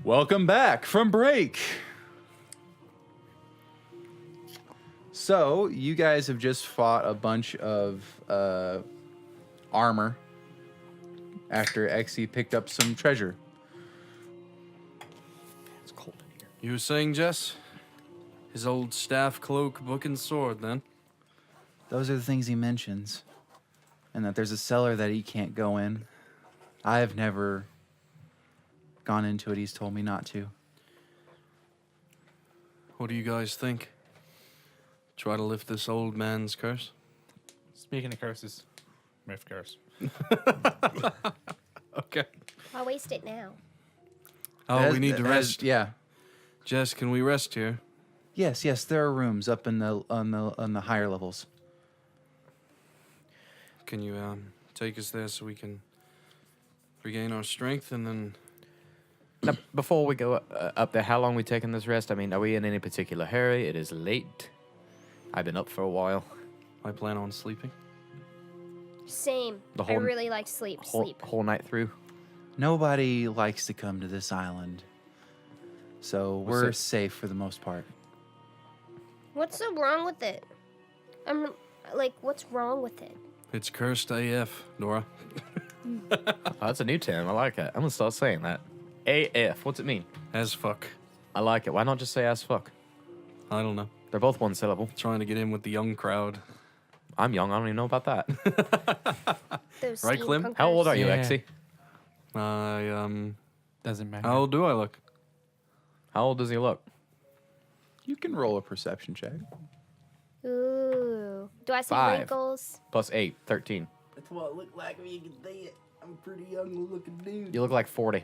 Welcome back from break. So, you guys have just fought a bunch of armor after Exy picked up some treasure. It's cold in here. You were saying, Jess? His old staff, cloak, book, and sword, then? Those are the things he mentions. And that there's a cellar that he can't go in. I have never gone into it. He's told me not to. What do you guys think? Try to lift this old man's curse? Speaking of curses, Rift curse. Okay. I'll waste it now. Oh, we need to rest. Yeah. Jess, can we rest here? Yes, there are rooms up in the on the higher levels. Can you take us there so we can regain our strength and then... Now, before we go up there, how long we taking this rest? I mean, are we in any particular hurry? It is late. I've been up for a while. I plan on sleeping. Same. The I whole- really like sleep. Whole night through. Nobody likes to come to this island. So What's we're that? safe for the most part. What's so wrong with it? I'm like, what's wrong with it? It's cursed AF, Dora. Oh, that's a new term. I like it. I'm gonna start saying that. AF. What's it mean? As fuck. I like it. Why not just say as fuck? I don't know. They're both one syllable. Trying to get in with the young crowd. I'm young. I don't even know about that. Those Right, Clem? steampunkers. How old are you, Yeah. Exy? Doesn't matter. How old do I look? How old does he look? You can roll a perception check. Ooh. Do I see 5. wrinkles? Plus 8, 13. That's what I look like when you can see it. I'm a pretty young looking dude. You look like 40.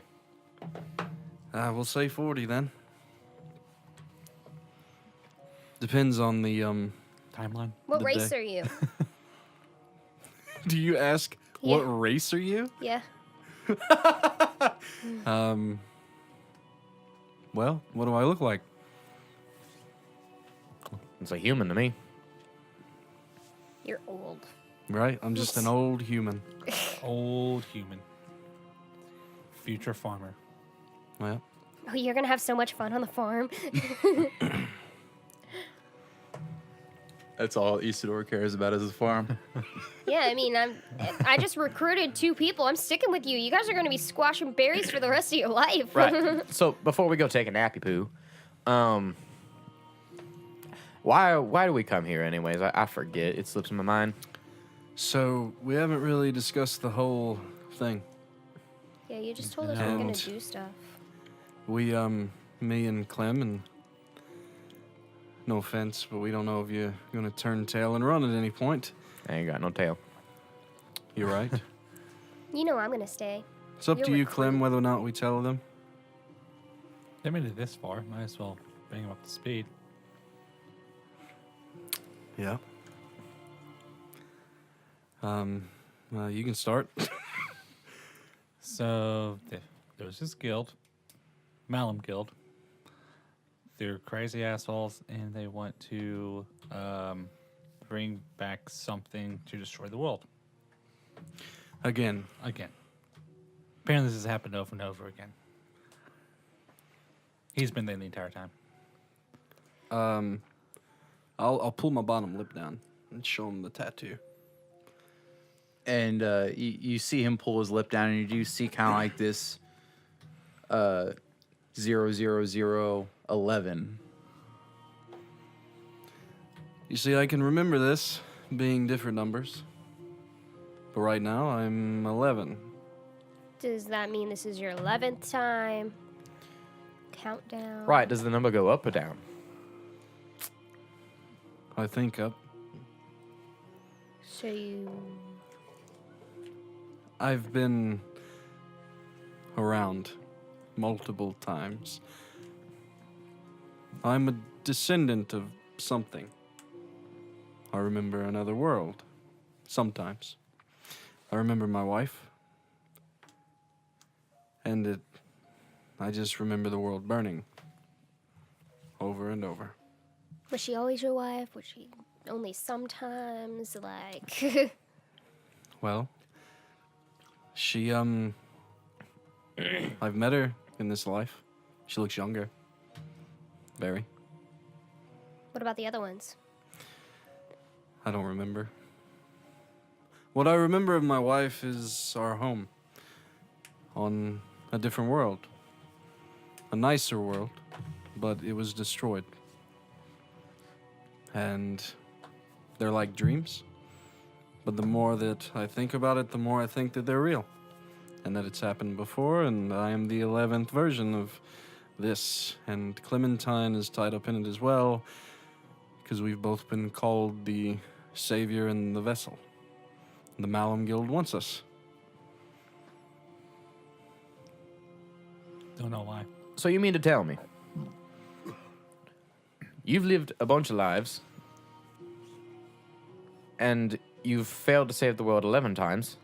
We'll say 40 then. Depends on the, Timeline. What The race day. are you? Do you ask, Yeah. what race are you? Yeah. Well, what do I look like? It's a human to me. You're old. Right? I'm just an old human. Old human. Future farmer. Well, Oh, you're gonna have so much fun on the farm. That's all Isadora cares about is his farm. Yeah, I mean, I just recruited 2 people. I'm sticking with you. You guys are gonna be squashing berries for the rest of your life. Right. So before we go take a nappy poo, why do we come here anyways? I forget. It slips my mind. so we haven't really discussed the whole thing. Yeah, you just told us we we're gonna And- do stuff. We, me and Clem, and no offense, but we don't know if you're gonna turn tail and run at any point. I ain't got no tail. You're right. You know I'm gonna stay. It's up You're to you, recruited. Clem, whether or not we tell them. They made it this far. Might as well bring them up to speed. Yeah. You can start. So there was this guild, Malum Guild. They're crazy assholes, and they want to bring back something to destroy the world Again. again. Apparently, this has happened over and over again. He's been there the entire time. I'll pull my bottom lip down and show him the tattoo. And you see him pull his lip down, and you do see kind of like this 00011. You see, I can remember this being different numbers. But right now, I'm 11. Does that mean this is your 11th time? Countdown. Right. Does the number go up or down? I think up. So you. I've been around multiple times. I'm a descendant of something. I remember another world. Sometimes. I remember my wife. And I just remember the world burning. Over and over. Was she always your wife? Was she only sometimes? Like. Well, she, I've met her in this life. She looks younger. Very. What about the other ones? I don't remember. What I remember of my wife is our home. On a different world. A nicer world. But it was destroyed. And they're like dreams. But the more that I think about it, the more I think that they're real. And that it's happened before, and I am the 11th version of this. And Klementine is tied up in it as well, because we've both been called the savior and the vessel. The Malum Guild wants us. Don't know why. So you mean to tell me you've lived a bunch of lives and you've failed to save the world 11 times,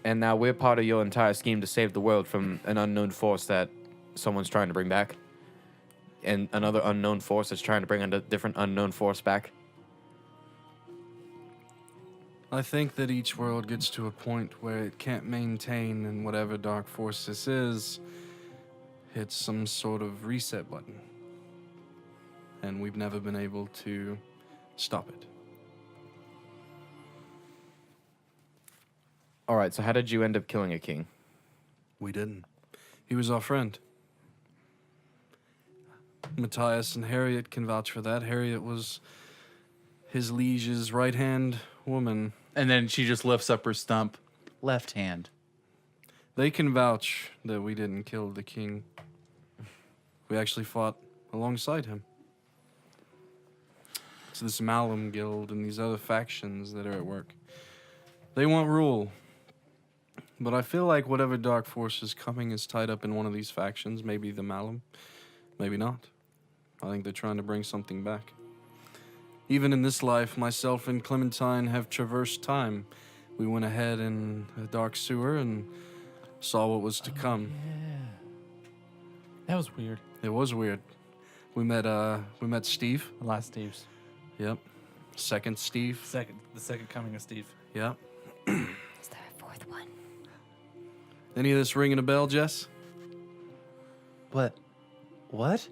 and now we're part of your entire scheme to save the world from an unknown force that someone's trying to bring back, and another unknown force that's trying to bring a different unknown force back? I think that each world gets to a point where it can't maintain, and whatever dark force this is, hits some sort of reset button. And we've never been able to stop it. All right, so how did you end up killing a king? We didn't. He was our friend. Matthias and Harriet can vouch for that. Harriet was his liege's right-hand woman. And then she just lifts up her stump. Left hand. They can vouch that we didn't kill the king. We actually fought alongside him. It's this Malum Guild and these other factions that are at work. They want rule. But I feel like whatever dark force is coming is tied up in one of these factions. Maybe the Malum. Maybe not. I think they're trying to bring something back. Even in this life, myself and Klementine have traversed time. We went ahead in a dark sewer and saw what was to come. That was weird. It was weird. We met Steve. The last Steve's. Yep. Second Steve. The second coming of Steve. Yep. Is there a fourth one? Any of this ringing a bell, Jess? What? What?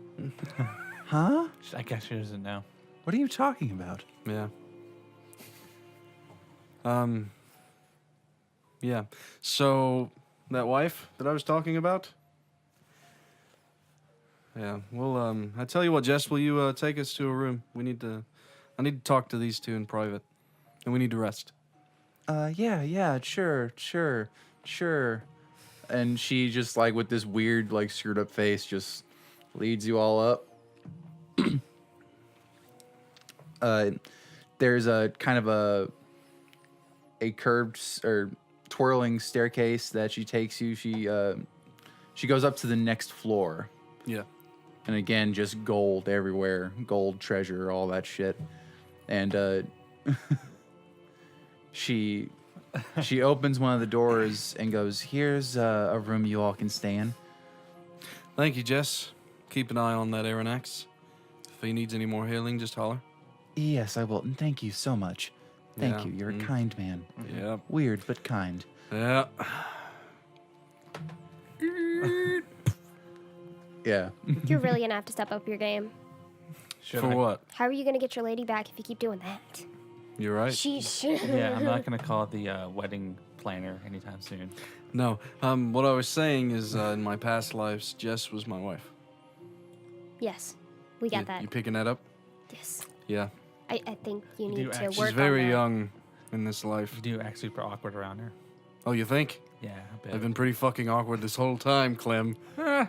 Huh? I guess she doesn't know. What are you talking about? Yeah. Yeah. So, that wife that I was talking about? Yeah. Well, I tell you what, Jess, will you take us to a room? I need to talk to these two in private. And we need to rest. Yeah, sure. And she just, like, with this weird, like, screwed up face, just leads you all up. There's a kind of a curved or twirling staircase that she takes you. She goes up to the next floor. Yeah. And again, just gold everywhere. Gold, treasure, all that shit. And she opens one of the doors and goes, "Here's a room you all can stay in." Thank you, Jess. Keep an eye on that Arronax. If he needs any more healing, just holler. Yes, I will. And thank you so much. Thank Yeah. you. You're a kind man. Yep. Weird, but kind. Yeah. Yeah. You're really gonna have to step up your game. For what? How are you gonna get your lady back if you keep doing that? You're right. Sheesh. Yeah, I'm not gonna call the wedding planner anytime soon. No. What I was saying is, in my past lives, Jess was my wife. Yes, we got that. You picking that up? Yes. Yeah. I think you You need do to actually- work She's very on that. young in this life. You do act super awkward around her. Oh, you think? Yeah, a bit. I've been pretty fucking awkward this whole time, Clem. Yeah.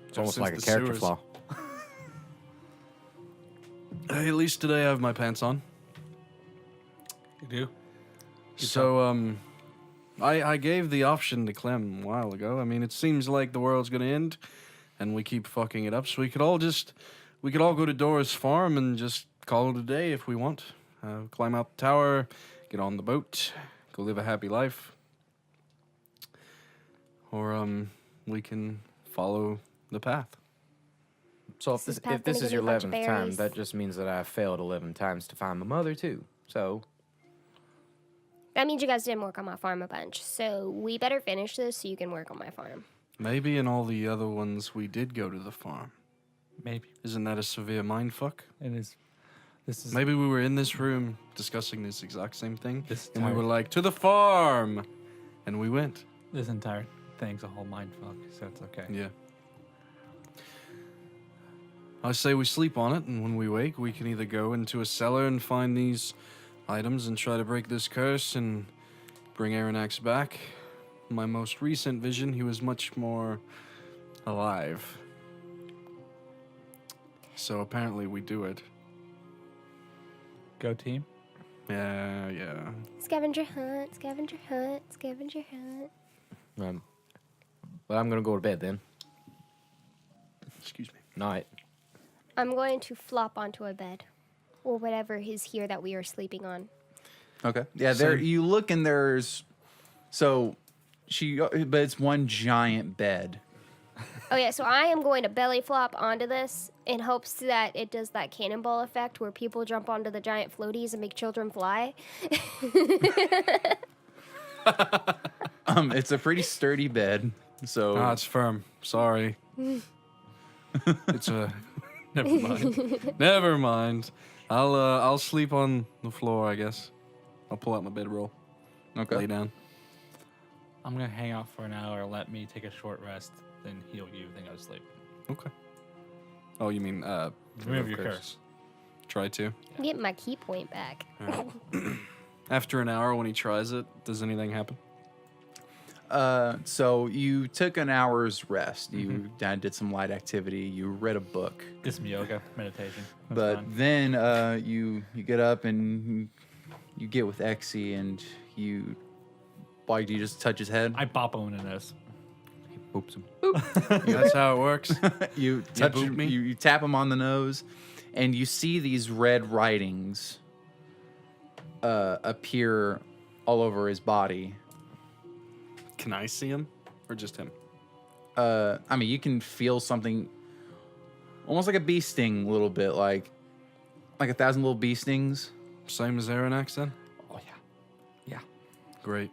It's almost since like a the character sewers. flaw. Hey, at least today I have my pants on. You do? So, I gave the option to Clem a while ago. I mean, it seems like the world's gonna end, and we keep fucking it up. So we could all go to Dora's farm and just call it a day if we want. Climb out the tower, get on the boat, go live a happy life. Or, we can follow the path. So This is if Pat's this gonna is give your you a bunch of 11th time, berries. that just means that I failed 11 times to find my mother too. So That means you guys didn't work on my farm a bunch, so we better finish this so you can work on my farm. Maybe in all the other ones we did go to the farm. Maybe Isn't that a severe mindfuck? it is. This is Maybe we were in this room discussing this exact same thing, This and we entire- were like, to the farm! And we went. this entire thing's a whole mind fuck. So it's okay. Yeah. I say we sleep on it, and when we wake, we can either go into a cellar and find these items and try to break this curse and bring Arronax back. My most recent vision, he was much more alive. So apparently we do it. Go team. Yeah. Scavenger hunt, scavenger hunt, scavenger hunt. Well, I'm gonna go to bed then. Excuse me. Night. I'm going to flop onto a bed. Or whatever is here that we are sleeping on. Okay. Yeah, there Same. you look and there's but it's one giant bed. Oh yeah, so I am going to belly flop onto this in hopes that it does that cannonball effect where people jump onto the giant floaties and make children fly. It's a pretty sturdy bed. So Ah, it's firm. Sorry. It's a. Never mind. Never mind. I'll sleep on the floor, I guess. I'll pull out my bedroll. okay. Lay down. I'm gonna hang out for an hour. Let me take a short rest, then heal you. Then go to sleep. Okay. Oh, you mean Remove your curse. Try to. Get my key point back. After an hour, when he tries it, does anything happen? So you took an hour's rest. You did some light activity. You read a book. Did some yoga, meditation. That's But fine. then you get up and you get with Exy and you. Why do you just touch his head? I bop him in the nose. Oops. That's how it works. You touch boot him, me? you tap him on the nose, and you see these red writings appear all over his body. Can I see him, or just him? I mean, you can feel something, almost like a bee sting, a little bit, like 1,000 little bee stings. Same as Arronax then? Oh yeah. Great.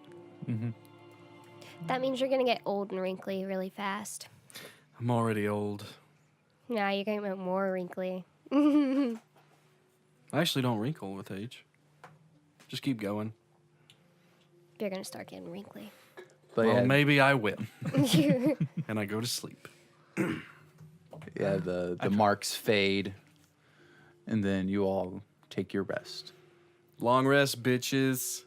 That means you're gonna get old and wrinkly really fast. I'm already old. Nah, you're gonna get more wrinkly. I actually don't wrinkle with age. Just keep going. You're gonna start getting wrinkly. But Well, yeah, maybe I will. And I go to sleep. yeah, the marks fade, and then you all take your rest. Long rest, bitches.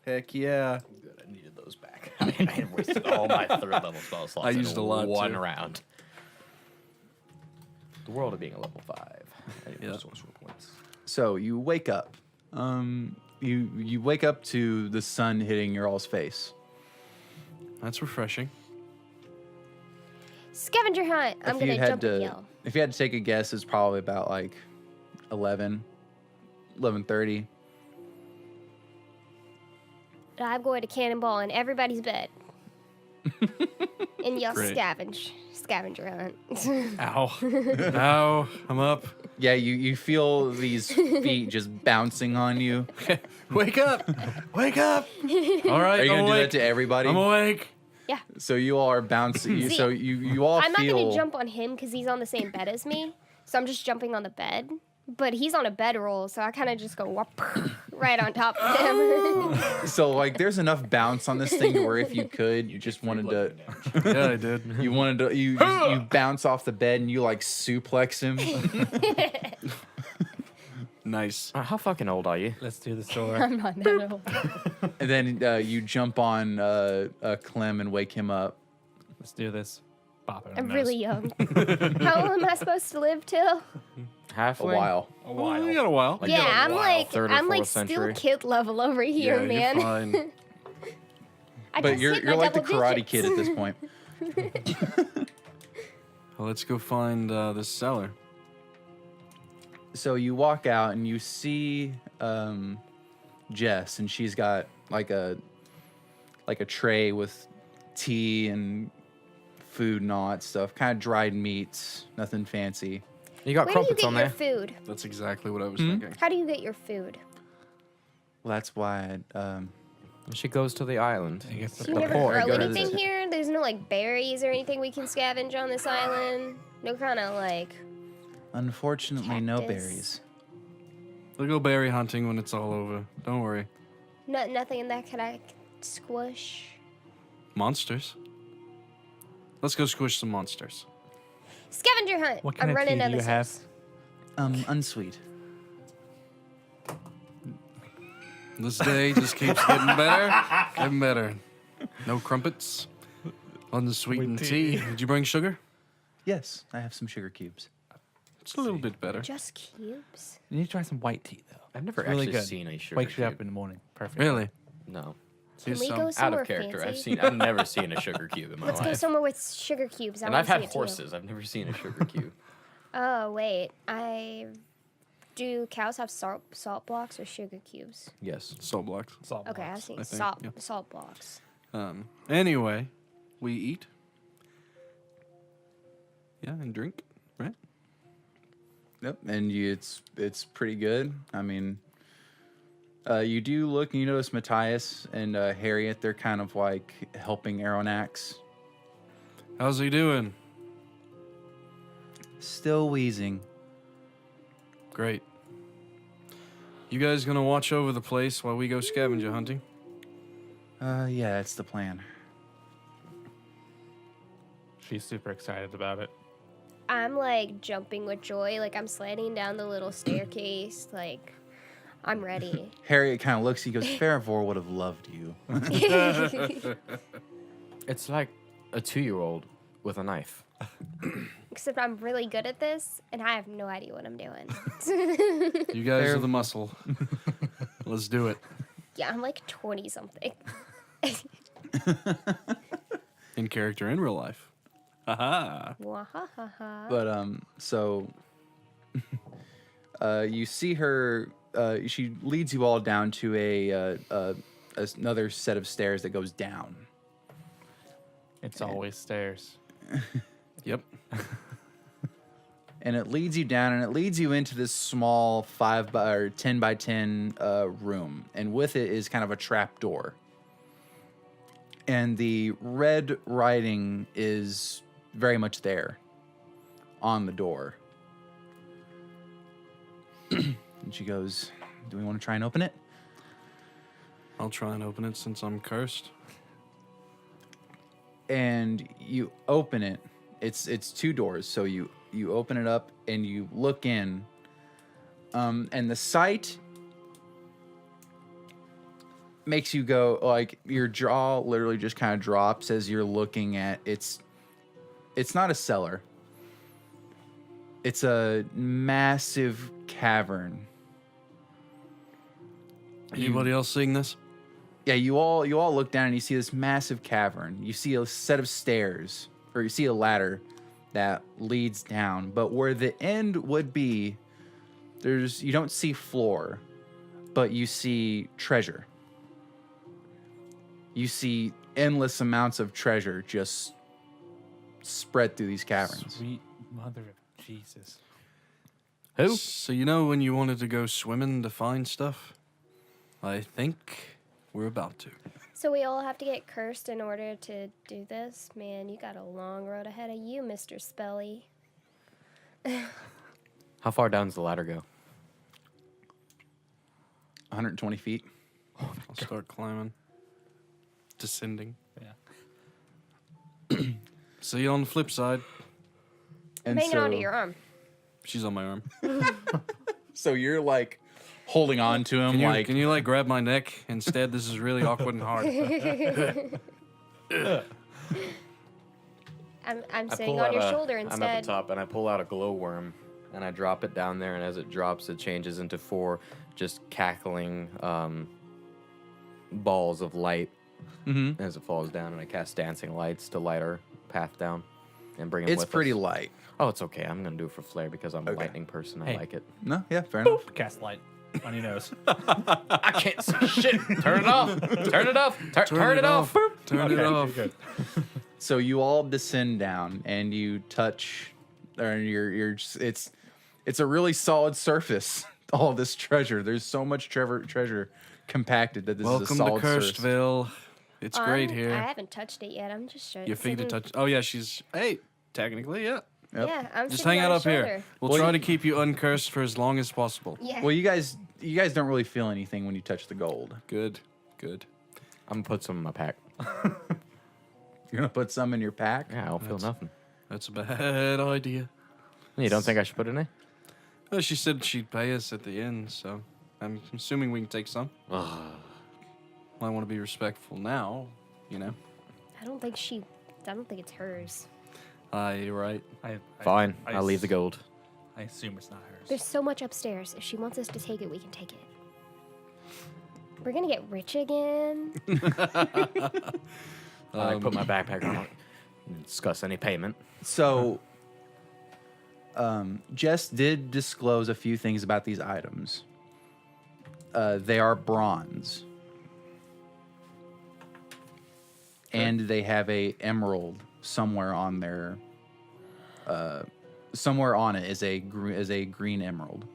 Heck yeah. Good, I needed those back. I had wasted all my third level spell slots. I used in a lot, one too. round. The world of being a level 5. I need Yeah. more sorcerer points. So you wake up. You wake up to the sun hitting your all's face. That's refreshing. Scavenger hunt. I'm gonna jump and yell. If you had to take a guess, it's probably about like 11:30. I'm going to cannonball in everybody's bed. And yell Great. scavenger hunt. Ow. Ow. I'm up. Yeah, you feel these feet just bouncing on you. Wake up. Wake up. All right. Are you I'm gonna do awake. that to everybody? I'm awake. Yeah. So you all are bouncing. See, So you all I'm not feel. gonna jump on him because he's on the same bed as me. So I'm just jumping on the bed. But he's on a bedroll, so I kind of just go whoop, right on top of him. So like, there's enough bounce on this thing to where if you could, you just wanted to. Yeah, I did. You wanted to. You bounce off the bed and you like suplex him. Nice. How fucking old are you? Let's do the store. I'm not that old. And then you jump on Clem and wake him up. Let's do this. Bop it in I'm the really nose. young. How old am I supposed to live till? Halfway? A while. A Well, while. you got a while. Like, Yeah, you're I'm wow, like third or I'm like fourth still century. kid level over here, Yeah, man. you're fine. I But just you're hit my like the double Karate digits. Kid at this point. Well, let's go find this cellar. So you walk out and you see Jess, and she's got like a tray with tea and food and all that stuff, kind of dried meats, nothing fancy. You got Where do you crumpets get on your there. food? That's exactly what I was thinking. How do you get your food? Well, that's why She goes to the island. I guess You The never port, grow go to anything the- here? There's no like berries or anything we can scavenge on this island? No kind of like. Unfortunately, no Cactus. berries. We'll go berry hunting when it's all over. Don't worry. Nothing that could I squish. Monsters. Let's go squish some monsters. Scavenger hunt. What kind I'm of tea running do out you of have? sauce. Unsweet. This day just keeps getting better. Getting better. No crumpets. Unsweetened Sweet tea. tea. Did you bring sugar? Yes, I have some sugar cubes. It's a little bit better. Just cubes. You need to try some white tea though. I've never It's really actually good. seen a sugar Wakes you up cube. in the morning. Perfect. Really? No. Can Here's we some. go Out somewhere of character. fancy? I've never seen a sugar cube in my Let's go life. somewhere with sugar cubes. I And wanna I've had see it too. horses. I've never seen a sugar cube. Oh wait, do cows have salt blocks or sugar cubes? Yes. Salt blocks. Salt Okay, I've blocks. seen I think, salt yeah. salt blocks. Anyway, we eat. Yeah, and drink, right? Yep, and it's pretty good. I mean, you do look and you notice Matthias and Harriet. They're kind of like helping Arronax. How's he doing? Still wheezing. Great. You guys gonna watch over the place while we go scavenger hunting? Yeah, that's the plan. She's super excited about it. I'm like jumping with joy, like I'm sliding down the little staircase, like I'm ready. Harriet kind of looks. He goes, "Faravor would have loved you." It's like a 2-year-old with a knife. Except I'm really good at this, and I have no idea what I'm doing. You guys are the muscle. Let's do it. Yeah, I'm like 20 something. In character, in real life. Haha. Wahahaha. But so you see her. She leads you all down to another set of stairs that goes down. It's always stairs. Yep. And it leads you down, and it leads you into this small 5 by or 10 by 10 room, and with it is kind of a trap door. And the red writing is very much there on the door. And she goes, "Do we want to try and open it?" I'll try and open it since I'm cursed. And you open it. It's 2 doors, so you open it up and you look in, and the sight makes you go, like, your jaw literally just kind of drops as you're looking at it's not a cellar. It's a massive cavern. Anybody else seeing this? Yeah, you all look down and you see this massive cavern. You see a set of stairs, or you see a ladder that leads down. But where the end would be, you don't see floor, but you see treasure. You see endless amounts of treasure just spread through these caverns. Sweet mother of Jesus. Who? So you know when you wanted to go swimming to find stuff? I think we're about to. So we all have to get cursed in order to do this? Man, you got a long road ahead of you, Mr. Spelly. How far down does the ladder go? 120 feet. I'll start climbing. Descending. Yeah. See you on the flip side. And Hanging onto your arm. She's on my arm. So you're like holding on to him, Can you like grab my neck instead? This is really awkward and hard. I'm sitting on your shoulder I'm at instead. the top, and I pull out a glowworm, and I drop it down there, and as it drops, it changes into 4 just cackling balls of light as it falls down, and I cast dancing lights to light our path down and bring it It's with pretty us. light. Oh, it's okay. I'm going to do it for flair because I'm a Okay. lightning person. I Hey. like it. No, yeah, fair enough. Cast light on your nose. I can't see shit. Turn it off. Turn it off. Turn it off. Turn it off. Good. So you all descend down and you touch, or it's a really solid surface all this treasure. There's so much treasure compacted that this is a Welcome to solid source. Curseville. It's great I here. haven't touched it yet. I'm just showing. Your feet to touch. Oh yeah, she's. Hey, technically, yeah. Yep. Yeah, I'm Just sitting hang out on up his here. shoulder. We'll Well, try to you- keep you uncursed for as long as possible. Yeah. Well, you guys don't really feel anything when you touch the gold. Good. Good. I'm gonna put some in my pack. You're gonna put some in your pack. Yeah, I don't feel nothing. That's a bad idea. You don't think I should put it in there? Well, she said she'd pay us at the end, so I'm assuming we can take some. I want to be respectful now, you know. I don't think it's hers. You're right. Fine, I'll leave the gold. I assume it's not hers. There's so much upstairs. If she wants us to take it, we can take it. We're gonna get rich again. I put my backpack on. Discuss any payment. So, Jess did disclose a few things about these items. They are bronze, and they have a emerald somewhere on their. Somewhere on it is a green emerald.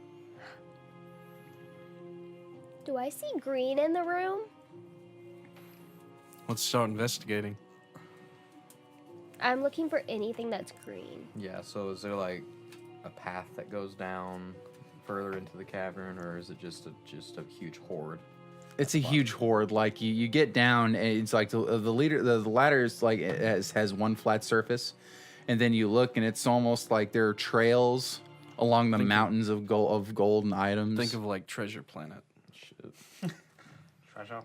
Do I see green in the room? Let's start investigating. I'm looking for anything that's green. Yeah, so is there like a path that goes down further into the cavern, or is it just a huge horde? It's a huge horde. Like you get down, and it's like the ladder is like it has one flat surface, and then you look, and it's almost like there are trails along the mountains of gold and items. Think of like Treasure Planet. Shit. Treasure.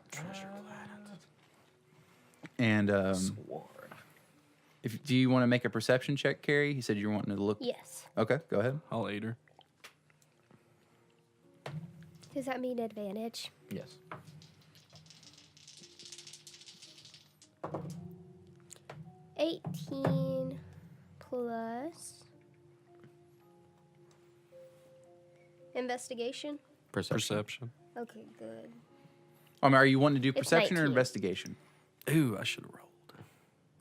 And do you want to make a perception check, Carrie? He said you were wanting to look. Yes. Okay, go ahead. I'll aid her. Does that mean advantage? Yes. $18 plus investigation. Perception. Okay, good. Are you wanting to do It's perception or 19. investigation? Ooh, I should have rolled.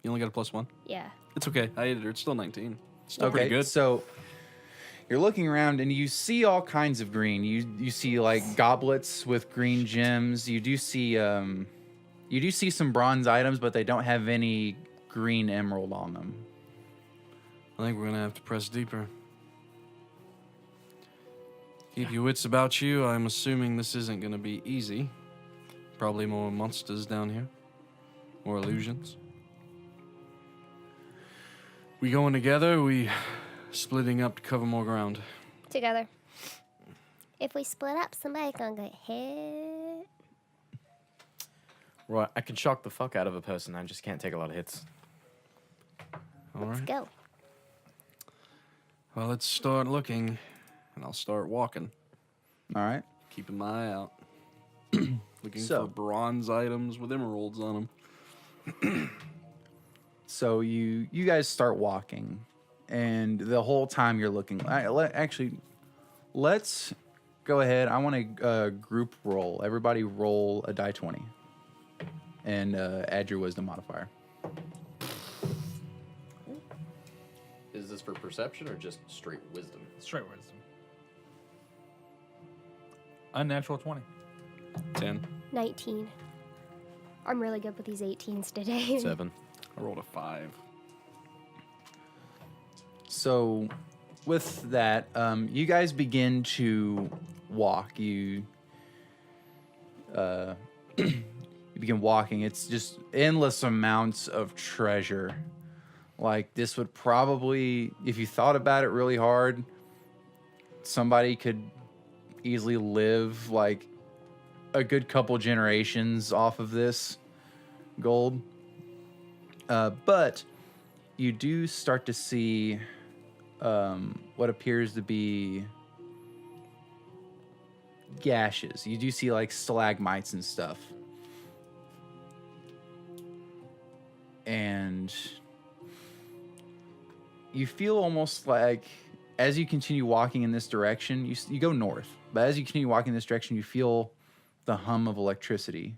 You only got a +1? Yeah. It's okay. I aided her. It's still 19. Still pretty good. So you're looking around and you see all kinds of green. You see like goblets with green gems. You do see some bronze items, but they don't have any green emerald on them. I think we're gonna have to press deeper. Keep your wits about you. I'm assuming this isn't gonna be easy. Probably more monsters down here. More illusions. We going together? We splitting up to cover more ground? Together. If we split up, somebody's gonna get hit. Right, I can shock the fuck out of a person. I just can't take a lot of hits. All Let's right. go. Well, let's start looking, and I'll start walking, All right. keeping my eye out. Looking So- for bronze items with emeralds on them. So you guys start walking, and the whole time you're looking. Let's go ahead. I want to group roll. Everybody roll a die 20, and add your wisdom modifier. Is this for perception or just straight wisdom? Straight wisdom. Unnatural 20. 10. 19. I'm really good with these 18s today. 7. I rolled a 5. So, with that, you guys begin to walk. You you begin walking. It's just endless amounts of treasure. Like, this would probably, if you thought about it really hard, somebody could easily live like a good couple generations off of this gold. But you do start to see what appears to be gashes. You do see like stalagmites and stuff. And you feel almost like as you continue walking in this direction, you go north, but as you continue walking in this direction, you feel the hum of electricity.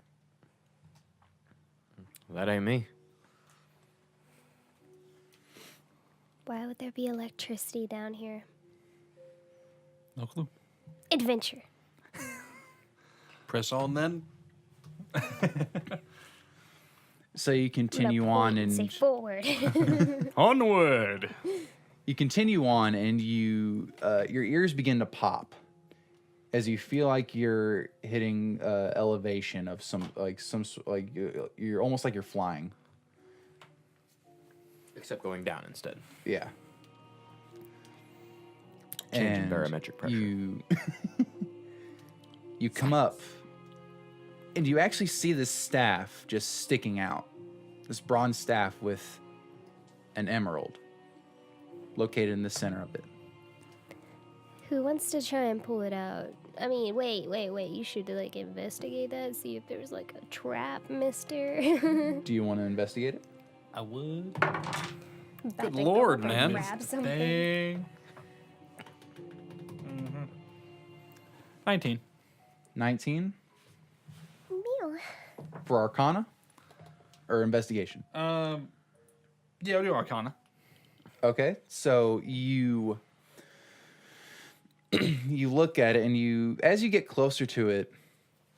That ain't me. Why would there be electricity down here? No clue. Adventure. Press on then. So you continue on Say and forward. Onward. you continue on and your ears begin to pop as you feel like you're hitting elevation of you're almost like you're flying. Except going down instead. Yeah. Changing And barometric pressure. You come up and you actually see this staff just sticking out. This bronze staff with an emerald located in the center of it. Who wants to try and pull it out? I mean, wait. You should like investigate that, see if there's like a trap, mister. Do you want to investigate it? I would. Good lord, man. Grab something. Dang. 19. 19 Meow. for Arcana or investigation? Yeah, we'll do Arcana. Okay, so you you look at it, and as you get closer to it,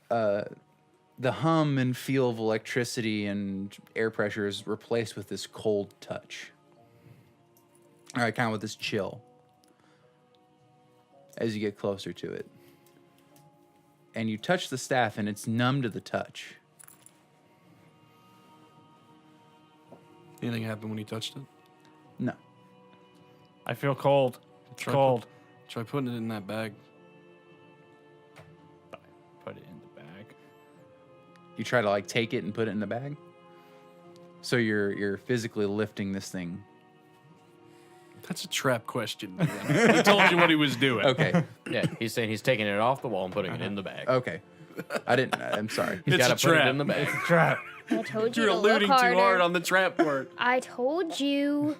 the hum and feel of electricity and air pressure is replaced with this cold touch. All right, kind of with this chill as you get closer to it. And you touch the staff, and it's numb to the touch. Anything happened when you touched it? No. I feel cold. It's Try cold. Try putting it in that bag. Put it in the bag. You try to like take it and put it in the bag. So you're physically lifting this thing. That's a trap question. Man. He told you what he was doing. Okay. Yeah, he's saying he's taking it off the wall and putting it in the bag. Okay. I'm sorry. He's It's got a to put it trap. in the bag. Trap. I told you You're to look alluding too harder. hard on the trap part. I told you.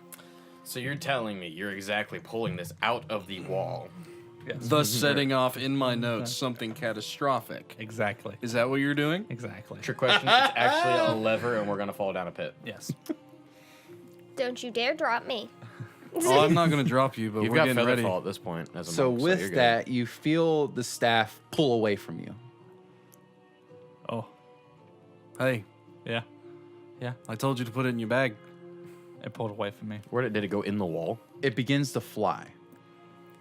So you're telling me you're exactly pulling this out of the wall. Yes. Thus setting off in my notes something catastrophic. Exactly. Is that what you're doing? Exactly. Trick question, it's actually a lever and we're going to fall down a pit. Yes. Don't you dare drop me. Oh, I'm not going to drop you, but You've we're got getting feather ready. fall at this point. As a So monk, with you're good. that, you feel the staff pull away from you. Oh. Hey, Yeah. Yeah. I told you to put it in your bag. It pulled away from me. Where did it go in the wall? It begins to fly.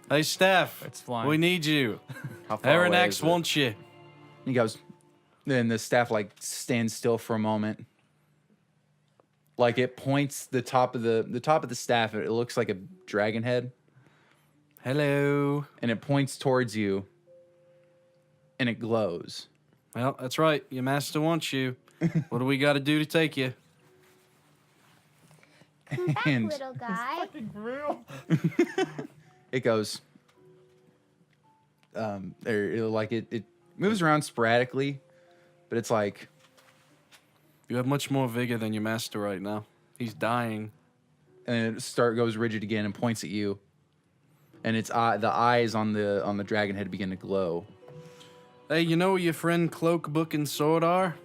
Hey, staff. It's flying. We need you. How far away Arronax is it? wants you. He goes, then the staff like stands still for a moment. Like it points the top of the staff. It looks like a dragon head, Hello. and it points towards you, and it glows. Well, that's right. Your master wants you. What do we got to do to take you? Come back, And little guy. it goes, it moves around sporadically, but it's like, You have much more vigor than your master right now. He's dying. and it goes rigid again and points at you, and its the eyes on the dragon head begin to glow. Hey, you know where your friend Cloak, Book, and Sword are?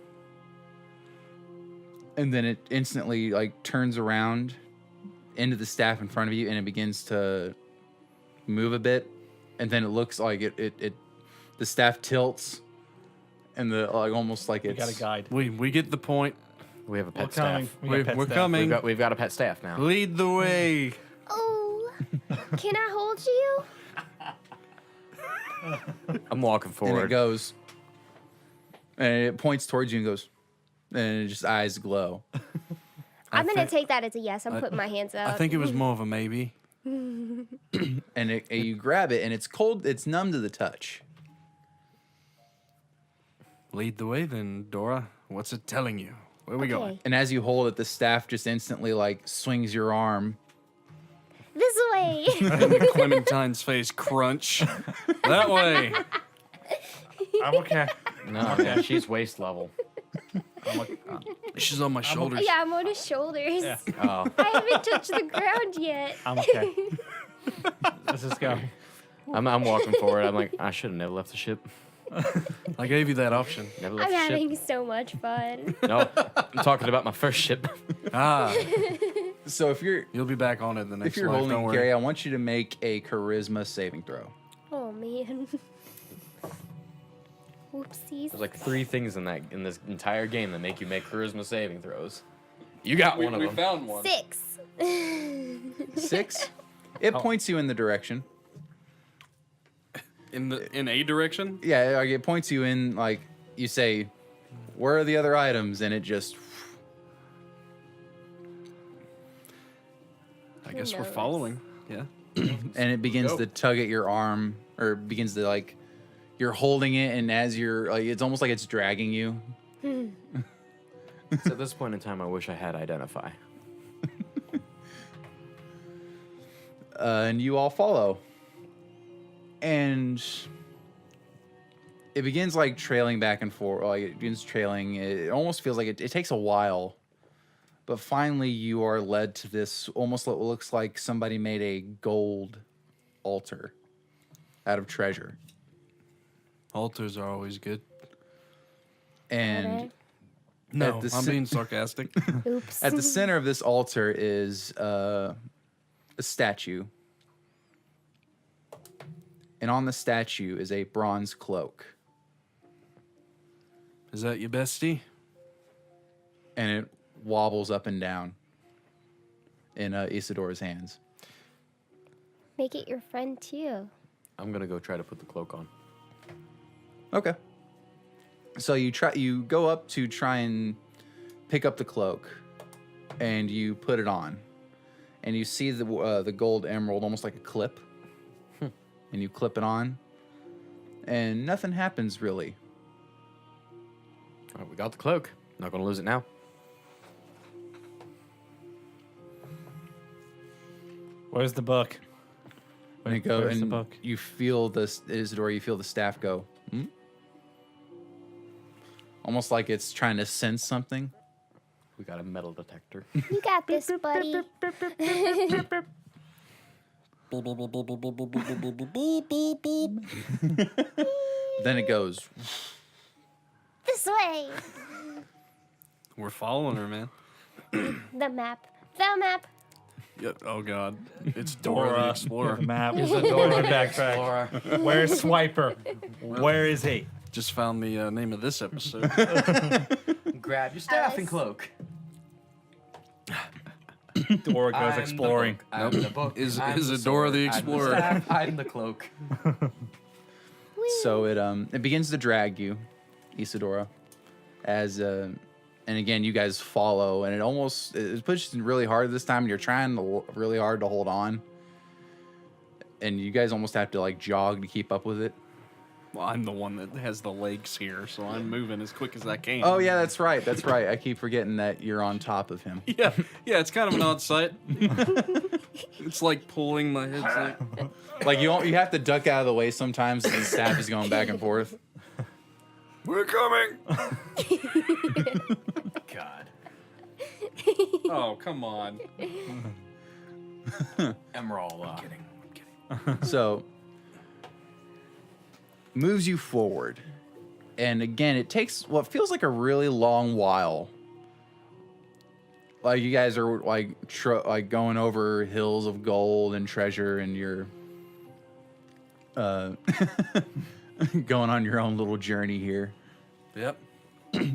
And then it instantly like turns around into the staff in front of you, and it begins to move a bit, and then it looks like the staff tilts, and the like almost like We it's got a guide. We get the point. We have a We're pet staff. coming. We got pet We're staff. coming. We've got a pet staff now. Lead the way. Oh, can I hold you? I'm walking and it forward. goes, and it points towards you and goes, and it just eyes glow. I'm gonna think- take that as a yes. I'm putting my hands up. I think it was more of a maybe. And you grab it, and it's cold. It's numb to the touch. Lead the way then, Dora. What's it telling you? Where we going? Okay. And as you hold it, the staff just instantly like swings your arm. This way. Clementine's face crunch. That way. I'm okay. No, yeah, she's waist level. She's on my shoulders. Yeah, I'm on his shoulders. Yeah. Oh, I haven't touched the ground yet. I'm okay. Let's just go. I'm walking forward. I'm like, I should have never left the ship. I gave you that option. Never left I'm the ship. having so much fun. No, I'm talking about my first ship. Ah, So if you're you'll be back on it in the next if you're life. holding Don't worry. Carrie, I want you to make a charisma saving throw. Oh man. Oopsies. There's like 3 things in this entire game that make you make charisma saving throws. You got one of them. found one. 6. 6. It points you in the direction. In a direction? Yeah, like it points you in, like, you say, where are the other items? And it just... I guess we're knows? following. Yeah. and it begins Go. to tug at your arm, or begins to, like, you're holding it, and as you're, like, it's almost like it's dragging you. So at this point in time, I wish I had identify. And you all follow. And it begins, like, trailing back and forth. Like, it begins trailing. It almost feels like it takes a while. But finally, you are led to this almost what looks like somebody made a gold altar out of treasure. Altars are always good. And No, At the I'm ci- being sarcastic. Oops. at the center of this altar is a statue. And on the statue is a bronze cloak. Is that your bestie? And it wobbles up and down in Isadora's hands. Make it your friend too. I'm gonna go try to put the cloak on. Okay. So you go up to try and pick up the cloak, and you put it on, and you see the gold emerald almost like a clip, and you clip it on, and nothing happens really. All right, we got the cloak. Not gonna lose it now. Where's the book? And it go, Where's the and book? you feel Isadora, you feel the staff go, almost like it's trying to sense something. We got a metal detector. You got this, buddy. Then it goes, This way. We're following her, man. The map. The map. Yep. Oh God, it's Dora the Explorer. Map. Isadora the backtrack. Where's Swiper? Where is he? Just found the name of this episode. Grab your staff Alice. and cloak. Dora goes exploring. I'm the book. Is I'm the Isadora sword. the I'm the Explorer. staff, I'm the cloak. so it begins to drag you, Isadora, as and again you guys follow, and it pushes really hard this time, and you're trying really hard to hold on, and you guys almost have to like jog to keep up with it. Well, I'm the one that has the legs here, so I'm moving as quick as I can. Oh yeah, that's right. I keep forgetting that you're on top of him. Yeah, it's kind of an odd sight. It's like pulling my head. Like you have to duck out of the way sometimes, and the staff is going back and forth. We're coming. God. Oh, come on. Emerald. So moves you forward, and again it takes what feels like a really long while. Like you guys are like going over hills of gold and treasure, and you're going on your own little journey here Yep.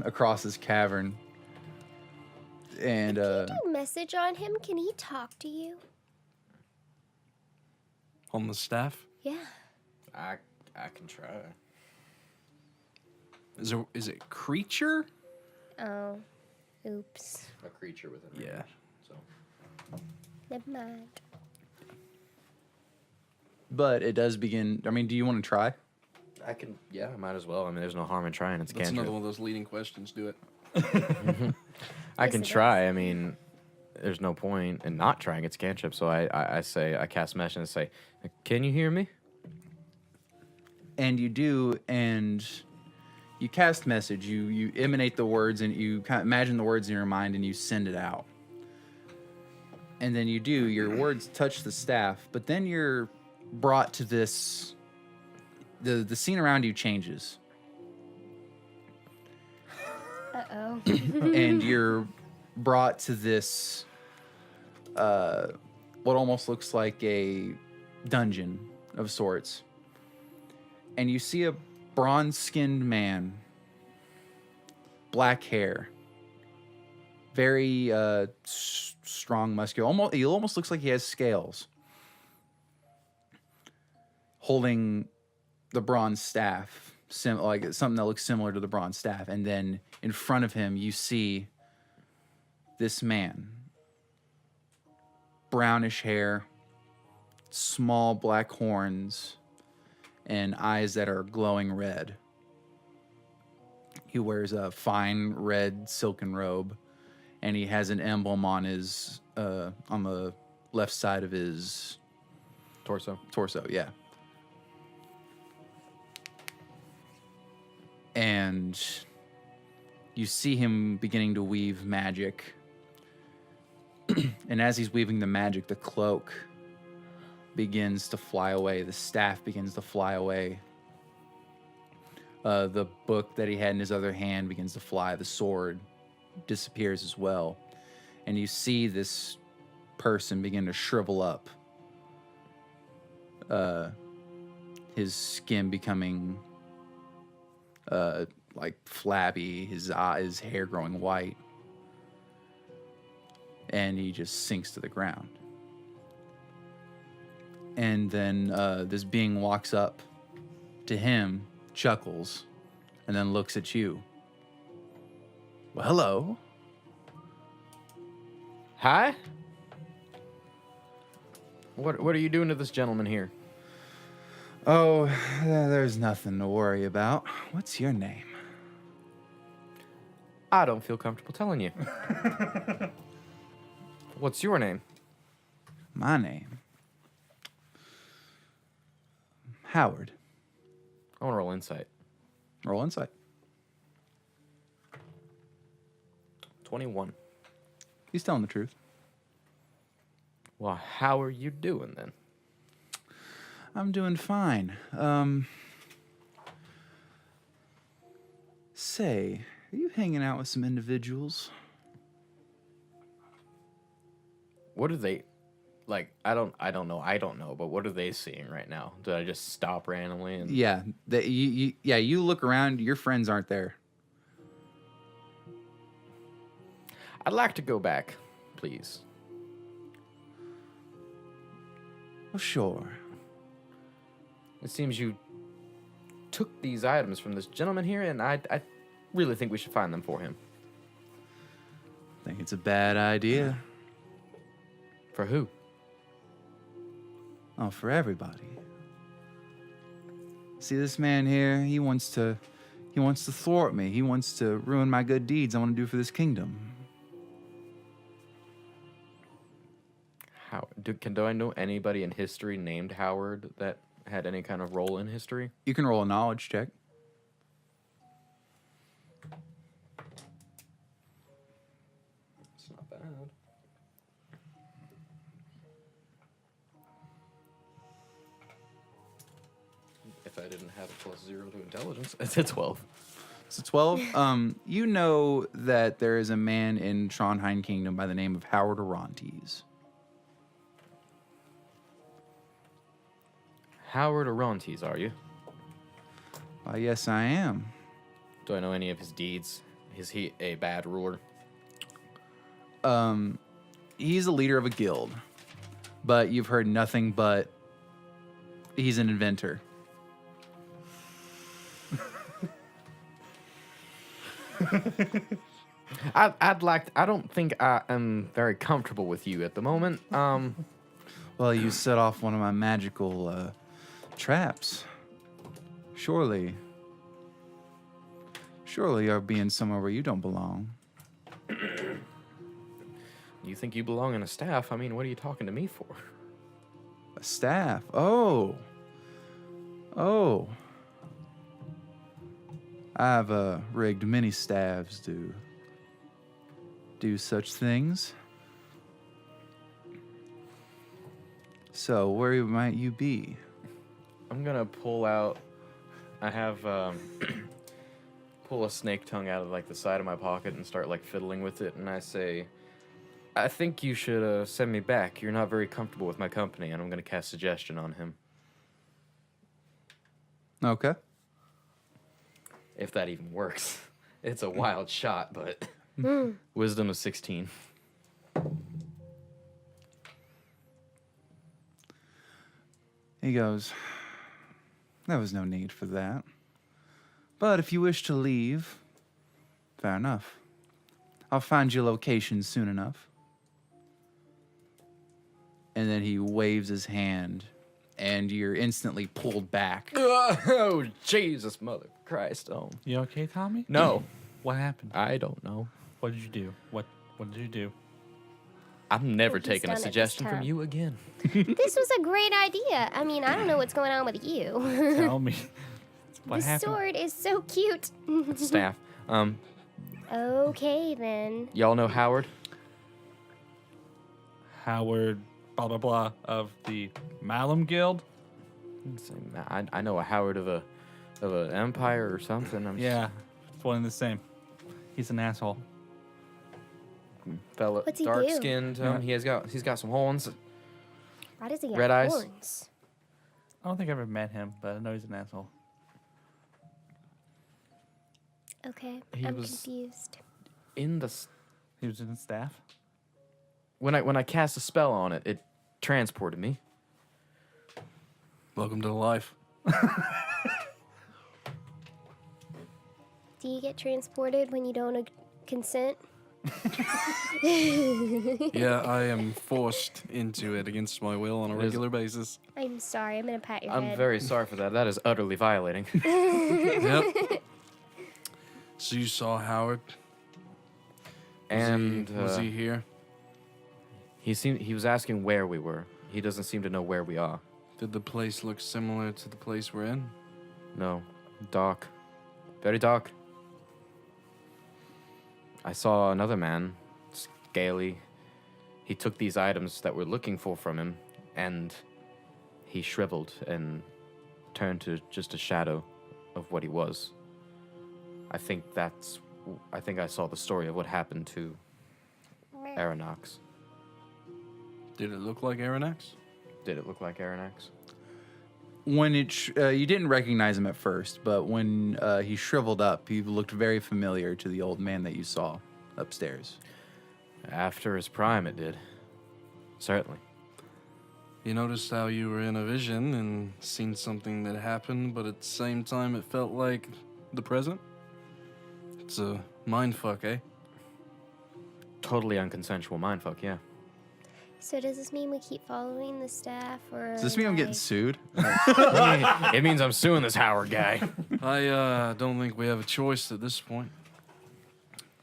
across this cavern. And Do message on him. Can he talk to you? On the staff. Yeah. I can try. Is it creature? Oh. Oops. A creature with an Yeah. So Never mind. but it does begin. I mean, do you want to try? I can. Yeah, I might as well. I mean, there's no harm in trying. It's a That's cantrip. another one of those leading questions. Do it. I Yes, can it try. I mean, there's no point in not trying. It's cantrip. So I say, I cast mesh and say, can you hear me? And you do, and you cast message. You emanate the words, and you kind of imagine the words in your mind, and you send it out. And then you do. Your words touch the staff, but then you're brought to this. The scene around you changes, Uh-oh. and you're brought to this. What almost looks like a dungeon of sorts. And you see bronze-skinned man, black hair, very strong, muscular. He almost looks like he has scales. Holding the bronze staff, like something that looks similar to the bronze staff, and then in front of him you see this man, brownish hair, small black horns, and eyes that are glowing red. He wears a fine red silken robe, and he has an emblem on his on the left side of his Torso. Yeah. And you see him beginning to weave magic. And as he's weaving the magic, the cloak begins to fly away. The staff begins to fly away. The book that he had in his other hand begins to fly. The sword disappears as well. And you see this person begin to shrivel up. His skin becoming like flabby, his hair growing white. And he just sinks to the ground. And then this being walks up to him, chuckles, and then looks at you. Well, hello. Hi? What are you doing to this gentleman here? Oh, there's nothing to worry about. What's your name? I don't feel comfortable telling you. What's your name? My name? Howard. I want to roll insight. Roll insight. 21. He's telling the truth. Well, how are you doing then? I'm doing fine. Say, are you hanging out with some individuals? What are they like? I don't know, but what are they seeing right now? Did I just stop randomly and Yeah, you look around, your friends aren't there. I'd like to go back, please. Well, sure. It seems you took these items from this gentleman here, and I really think we should find them for him. I think it's a bad idea. For who? Oh, for everybody. See this man here, he wants to thwart me. He wants to ruin my good deeds I want to do for this kingdom. How do I know anybody in history named Howard that had any kind of role in history? You can roll a knowledge check. It's not bad. If I didn't have a +0 to intelligence, it's a 12. So 12. You know that there is a man in Trondheim Kingdom by the name of Howard Arrontes. Howard Arrontes, are you? Why, yes, I am. Do I know any of his deeds? Is he a bad ruler? He's a leader of a guild, but you've heard nothing but he's an inventor. I don't think I am very comfortable with you at the moment. Well, you set off one of my magical traps. Surely you're being somewhere where you don't belong. You think you belong in a staff? I mean, what are you talking to me for? A staff? Oh. I've rigged many staffs to do such things. So, where might you be? I'm gonna pull out. I have pull a snake tongue out of like the side of my pocket and start like fiddling with it, and I say, "I think you should send me back. You're not very comfortable with my company," and I'm gonna cast suggestion on him. Okay. If that even works. It's a wild shot, but wisdom of 16. He goes, there was no need for that. But if you wish to leave, fair enough. I'll find your location soon enough. And then he waves his hand, and you're instantly pulled back. Oh, Jesus, mother Christ. Oh. You okay, Tommy? No, What happened? I don't know. What did you do? What did you do? I'm never He's taking a done it this suggestion from time. you again. This was a great idea. I mean, I don't know what's going on with you. Tell me. What The happened? sword is so cute. Staff. Okay, then. Y'all know Howard? Howard, blah blah blah, of the Malum Guild. I know a Howard of an empire or something. Yeah, it's one and the same. He's an asshole. Fella, What's he dark do? skinned. Yeah. He's got some horns. Why does he have Red eyes? horns? I don't think I've ever met him, but I know he's an asshole. Okay, He I'm was- confused. In the He was in the staff. when I cast a spell on it, it transported me. Welcome to life. Do you get transported when you don't consent? Yeah, I am forced into it against my will on a It is- regular basis. I'm sorry, I'm gonna pat your I'm head. very sorry for that. That is utterly violating. Yep. So you saw Howard? And was he here? he was asking where we were. He doesn't seem to know where we are. Did the place look similar to the place we're in? No, dark, very dark. I saw another man, scaly. He took these items that we're looking for from him, and he shriveled and turned to just a shadow of what he was. I think I saw the story of what happened to Arronax. Did it look like Arronax? Did it look like Arronax? When you didn't recognize him at first, but when he shriveled up, he looked very familiar to the old man that you saw upstairs. After his prime, it did. Certainly. You noticed how you were in a vision and seen something that happened, but at the same time it felt like the present? It's a mindfuck, eh? Totally unconsensual mindfuck, yeah. So does this mean we keep following the staff, or Does this mean I'm getting like- sued? It means I'm suing this Howard guy. I don't think we have a choice at this point.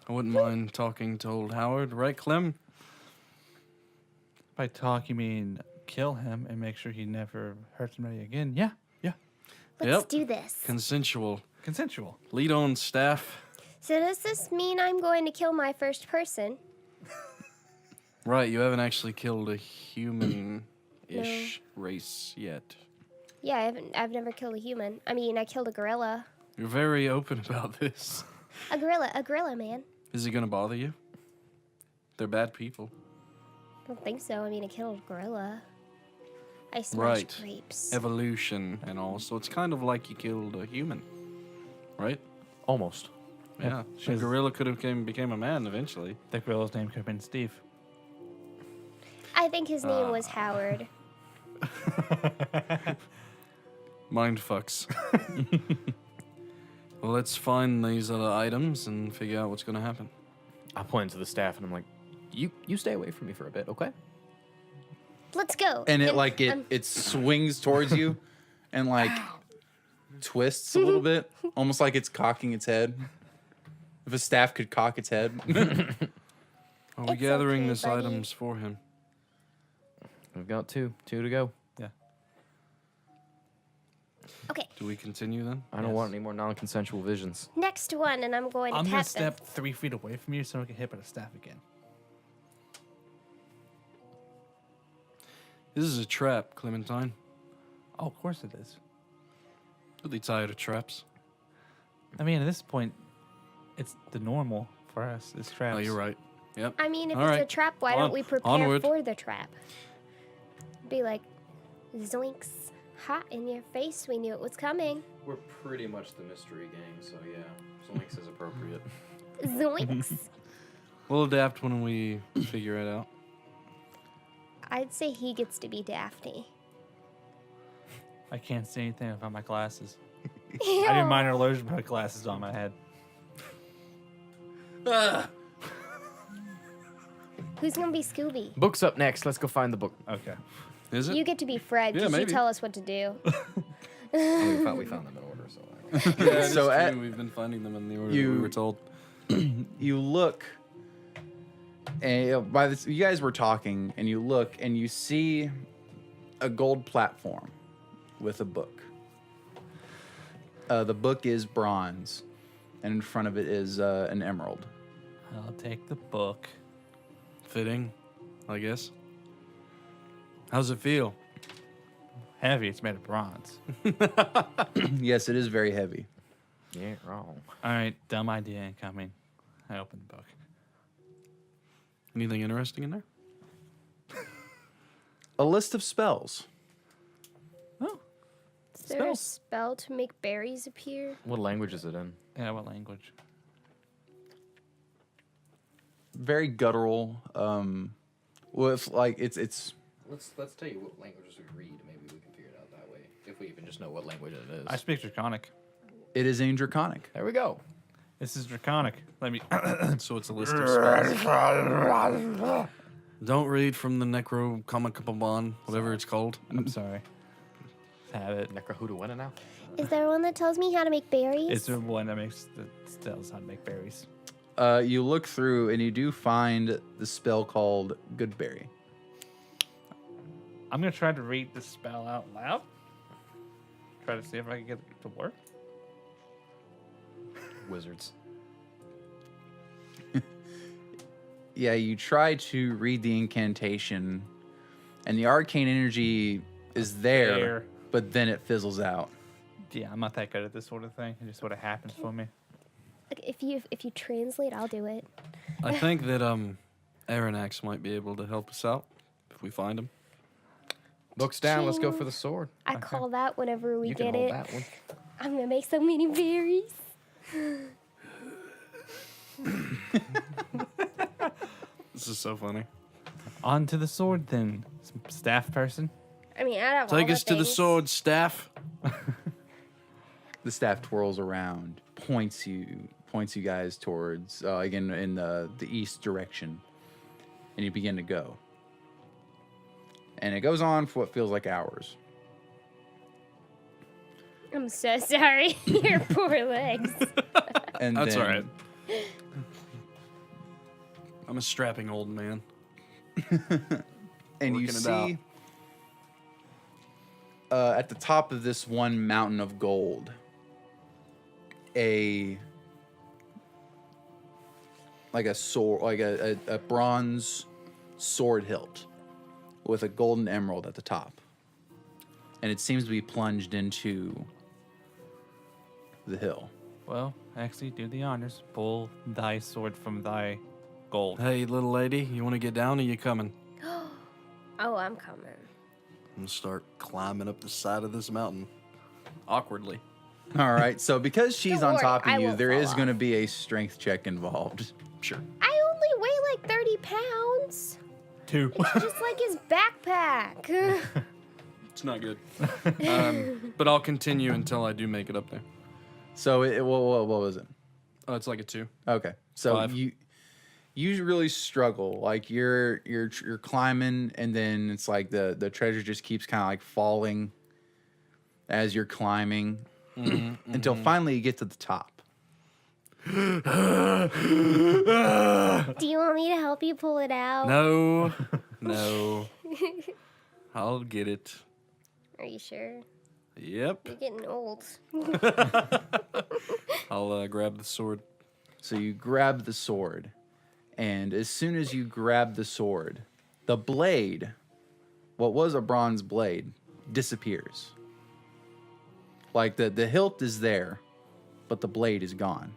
I wouldn't mind talking to old Howard, right, Clem? By talk, you mean kill him and make sure he never hurts anybody again? Yeah, yeah. Let's Yep. do this. Consensual. Consensual. Lead on, staff. So does this mean I'm going to kill my first person? Right, you haven't actually killed a human-ish race yet. Yeah, I've never killed a human. I mean, I killed a gorilla. You're very open about this. A gorilla, man. Is it gonna bother you? They're bad people. I don't think so. I mean, I killed a gorilla. I smashed Right. grapes. Evolution and all, so it's kind of like you killed a human. Right? Almost. Yeah. A she's- gorilla could have became a man eventually. The gorilla's name could have been Steve. I think his name was Howard. Mind fucks. Well, let's find these other items and figure out what's gonna happen. I point to the staff and I'm like, you stay away from me for a bit, okay? Let's go. And it swings towards you and like twists a little bit, almost like it's cocking its head. If a staff could cock its head. Are we It's gathering okay, these buddy. items for him? We've got two to go. Yeah. Okay, Do we continue then? I don't want any more non-consensual visions. next one, and I'm going to I'm gonna pat them. step 3 feet away from you so I don't get hit by the staff again. This is a trap, Clementine. Oh, of course it is. Really tired of traps. I mean, at this point, it's the normal for us. It's traps. Oh, you're right. Yep. I mean, if All it's a right. trap, why On- don't we prepare onward. for the trap? Be like, zoinks, hot in your face. We knew it was coming. We're pretty much the mystery gang, so yeah, Zoinks is appropriate. Zoinks. We'll adapt when we figure it out. I'd say he gets to be Daphne. I can't see anything without my glasses. I did minor illusion, but glasses on my head. Who's gonna be Scooby? Book's up next. Let's go find the book. Okay. Is it? You get to be Fred Yeah, because you maybe. tell us what to do. Oh, we found them in order, so. Yeah, So so at- we've been finding them in the order You- that we were told. You look, and you guys were talking, and you look, and you see a gold platform with a book. The book is bronze, and in front of it is an emerald. I'll take the book. Fitting, I guess. How's it feel? Heavy. It's made of bronze. Yes, it is very heavy. You ain't wrong. All right. Dumb idea incoming. I open the book. Anything interesting in there? A list of spells. Oh. Is there a spell to make berries appear? What language is it in? Yeah. What language? Very guttural. With like it's Let's tell you what languages we read. Maybe we can figure it out that way. If we even just know what language it is. I speak Draconic. it is in Draconic. There we go. This is Draconic. Let me. So it's a list of spells. Don't read from the Necrocomicabon, whatever it's called. I'm sorry. Have it. Necrohuda now? Is there one that tells me how to make berries? It's the one that tells how to make berries. You look through and you do find the spell called Goodberry. I'm gonna try to read the spell out loud. Try to see if I can get it to work. Wizards. Yeah, you try to read the incantation, and the arcane energy is there, but then it fizzles out. Yeah, I'm not that good at this sort of thing. It just sort of happens for me. Like, if you translate, I'll do it. I think that Arronax might be able to help us out if we find him. Books down. Let's go for the sword. I call that whenever we You get can hold it. that one. I'm gonna make so many berries. This is so funny. On to the sword then, staff person. I mean, out of all Take us to the things- sword, staff. The staff twirls around, points you guys towards again in the east direction, and you begin to go. And it goes on for what feels like hours. I'm so sorry. Your poor legs. And That's then, all right. I'm a strapping old man. And you Working it out. see at the top of this one mountain of gold, a sword, like a bronze sword hilt with a golden emerald at the top, and it seems to be plunged into the hill. Well, actually, do the honors. Pull thy sword from thy gold. Hey, little lady, you want to get down or you coming? Oh, I'm coming. I'm gonna start climbing up the side of this mountain. Awkwardly. All right, so because she's Don't on worry, top I of you, won't there fall is going to off. be a strength check involved. Sure. I only weigh like 30 pounds. 2. Just like his backpack. It's not good. But I'll continue until I do make it up there. So what was it? Oh, it's like a 2. Okay, so 5. you really struggle. Like you're climbing, and then it's like the treasure just keeps kind of like falling as you're climbing until finally you get to the top. Do you want me to help you pull it out? No. No. I'll get it. Are you sure? Yep. You're getting old. I'll grab the sword. So you grab the sword, and as soon as you grab the sword, the blade, what was a bronze blade, disappears. Like the hilt is there, but the blade is gone.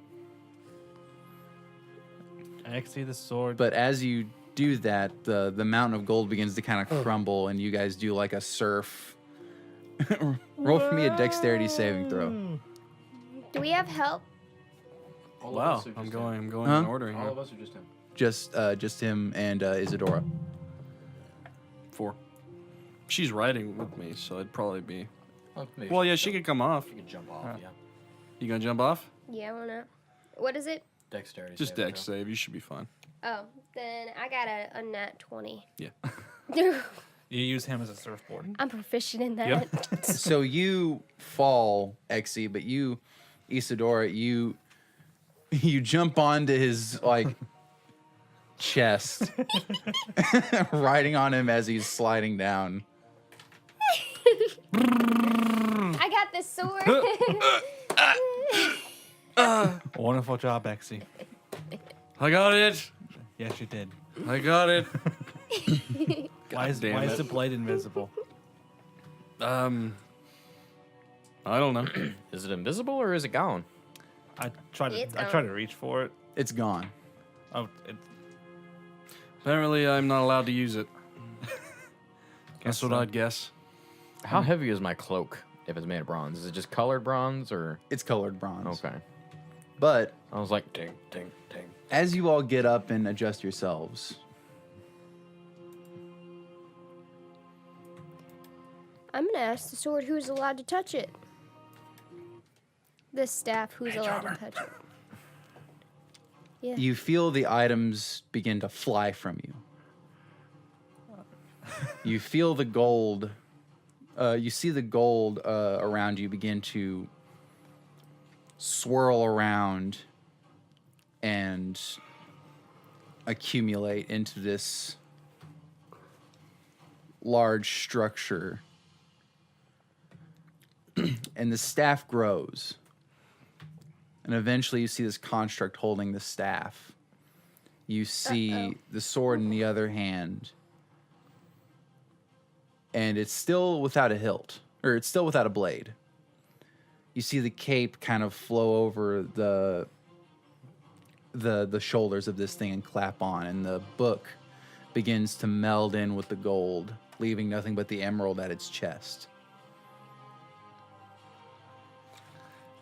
I see the sword. But as you do that, the mountain of gold begins to kind of crumble, and you guys do like a surf Roll for me a dexterity saving throw. Do we have help? Wow, I'm going Huh? in order here. All of us are just him. Just him and Isadora. 4. She's riding with me, so it'd probably be. Maybe Well, yeah, she could come off. You could jump off, yeah. You gonna jump off? Yeah, why not? What is it? Dexterity. Just saving dex throw. save. You should be fine. Oh, then I got a nat 20. Yeah. You use him as a surfboard. I'm proficient in that. So you fall, Exy, but you, Isadora, you jump onto his like chest, riding on him as he's sliding down. I got this sword. Wonderful job, Exy. I got it. Yes, you did. I got it. Why is damn it. the blade invisible? I don't know. Is it invisible or is it gone? I tried It's to reach for it. It's gone. Oh, Apparently, I'm not allowed to use it. That's what so. I'd guess. How heavy is my cloak if it's made of bronze? Is it just colored bronze or? It's colored bronze. Okay. But I was like, ding, ding, ding. as you all get up and adjust yourselves, I'm gonna ask the sword who's allowed to touch it. This staff, who's allowed to touch it? Yeah. you feel the items begin to fly from you. You feel the gold. You see the gold around you begin to swirl around and accumulate into this large structure. And the staff grows. And eventually you see this construct holding the staff. You see the sword in the other hand. And it's still without a hilt, or it's still without a blade. You see the cape kind of flow over the shoulders of this thing and clap on, and the book begins to meld in with the gold, leaving nothing but the emerald at its chest.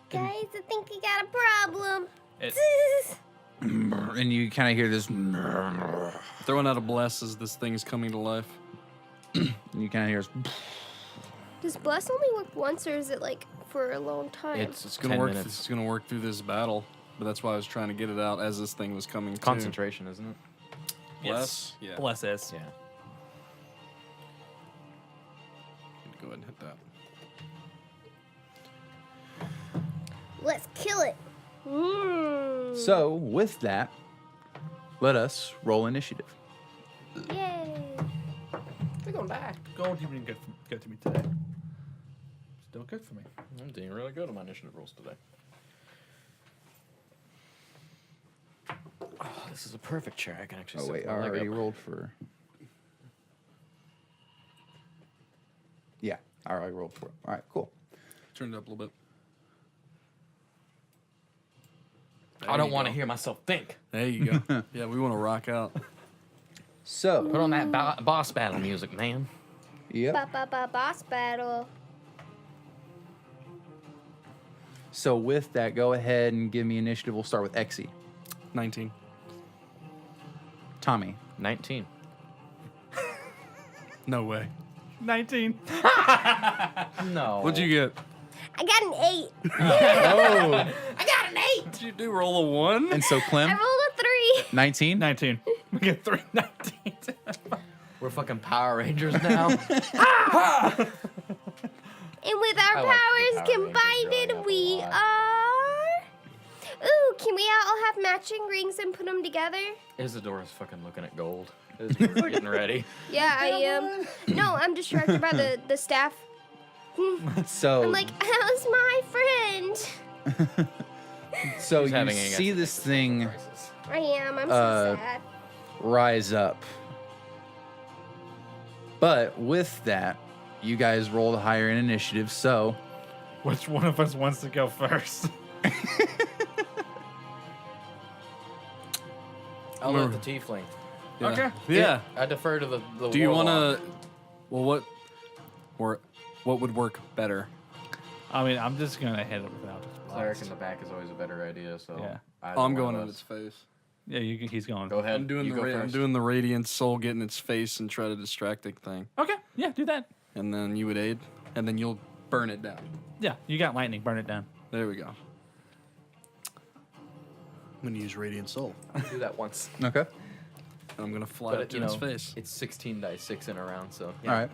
Guys, I think we got a problem. And you kind of hear this, and Throwing out a bless as this thing is coming to life. you kind of hear this, Does bless only work once, or is it like for a long time? It's gonna 10 work. minutes. It's gonna work through this battle, but that's why I was trying to get it out as this thing was coming. to. Concentration, isn't it? Bless. Yeah. Bless is. Yeah. Go ahead and hit that. Let's kill it. So, with that, let us roll initiative. Yay. We're gonna die. Gold didn't good to me today. Still good for me. I'm doing really good on my initiative rolls today. Oh, this is a perfect chair. I can actually. Oh, sit wait, my I leg already up. rolled for. Yeah, I already rolled for it. All right, cool. Turn it up a little bit. I don't want to hear myself think. There you go. Yeah, we want to rock out. So, Put on that boss battle music, man. yep. Boss battle. So, with that, go ahead and give me initiative. We'll start with Exy. 19. Tommy. 19. No way. 19. No. What'd you get? I got an 8. Oh. What'd you do? Roll a 1? And so, I Clem, rolled a 3. 19. 19. We get 3 19s. We're fucking Power Rangers now. And with our I like the powers Power Rangers combined, growing up a we lot. are. Ooh, can we all have matching rings and put them together? Isadora's fucking looking at gold. We're getting ready. Yeah, I am. No, I'm distracted by the staff. So, I'm like, how's my friend? so She's you having see this thing crisis. I am. I'm so sad. rise up. But with that, you guys rolled higher in initiative, so Which one of us wants to go first? I'll let the tiefling. Okay. Yeah. I defer to the Do you want warlock. to? Well, what? Or What would work better? I mean, I'm just gonna hit it without just Cleric blast. in the back is always a better idea. So Yeah. either I'm one going of in us. its face. Yeah, he's going. Go ahead. I'm doing you go I'm first. doing the radiant soul, get in its face and try to distract it thing, Okay, yeah, do that. and then you would aid, and then you'll burn it down. Yeah, you got lightning. Burn it down. There we go. I'm gonna use radiant soul, do that once. Okay. and I'm gonna fly But up to its face. it's 16 dice, 6 in a round. So All right.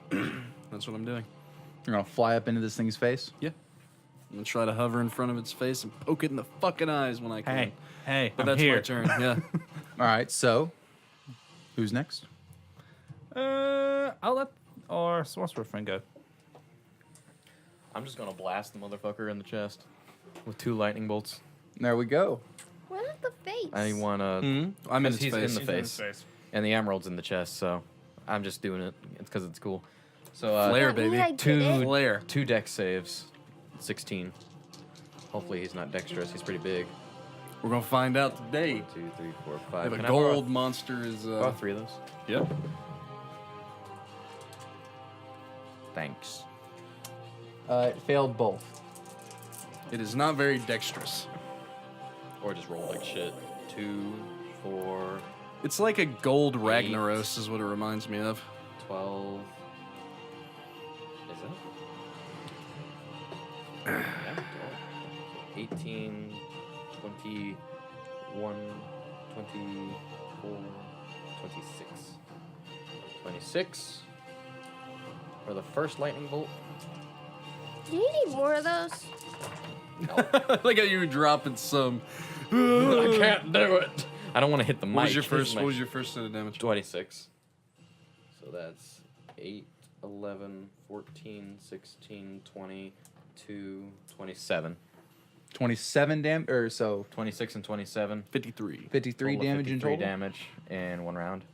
That's what I'm doing. You're gonna fly up into this thing's face. Yeah. I'm gonna try to hover in front of its face and poke it in the fucking eyes when I can. Hey, But I'm that's here. my turn. Yeah. All right. So, who's next? I'll let our sorcerer friend go. I'm just gonna blast the motherfucker in the chest with 2 lightning bolts. There we go. Why not the face? I wanna. I'm in Because its he's face. in the face. And the emerald's in the chest, so I'm just doing it. It's because it's cool. So Flare, That mean baby. I did Two- it? Flare. 2 dex saves, 16. Hopefully he's not dexterous. He's pretty big. We're gonna find out today. 2, 3, 4, 5. If Can a I borrow- gold monster is. borrow 3 of those? Yep. Thanks. It failed both. It is not very dexterous. Or just roll like shit. 2, 4, It's like a gold Ragnaros, is what it reminds me of. 12. Is it? Yeah, 12. 18, 21, 24, 26. 26 for the first lightning bolt. Do you need more of those? Look at you dropping some. I can't do it. I don't want to hit the mic. What was your This first? is What my- was your first set of damage? 26. So that's 8, 11, 14, 16, 22, 27. 27 damage, or so 26 and 27. 53. 53 Total of damage in 53 total. damage in 1 round.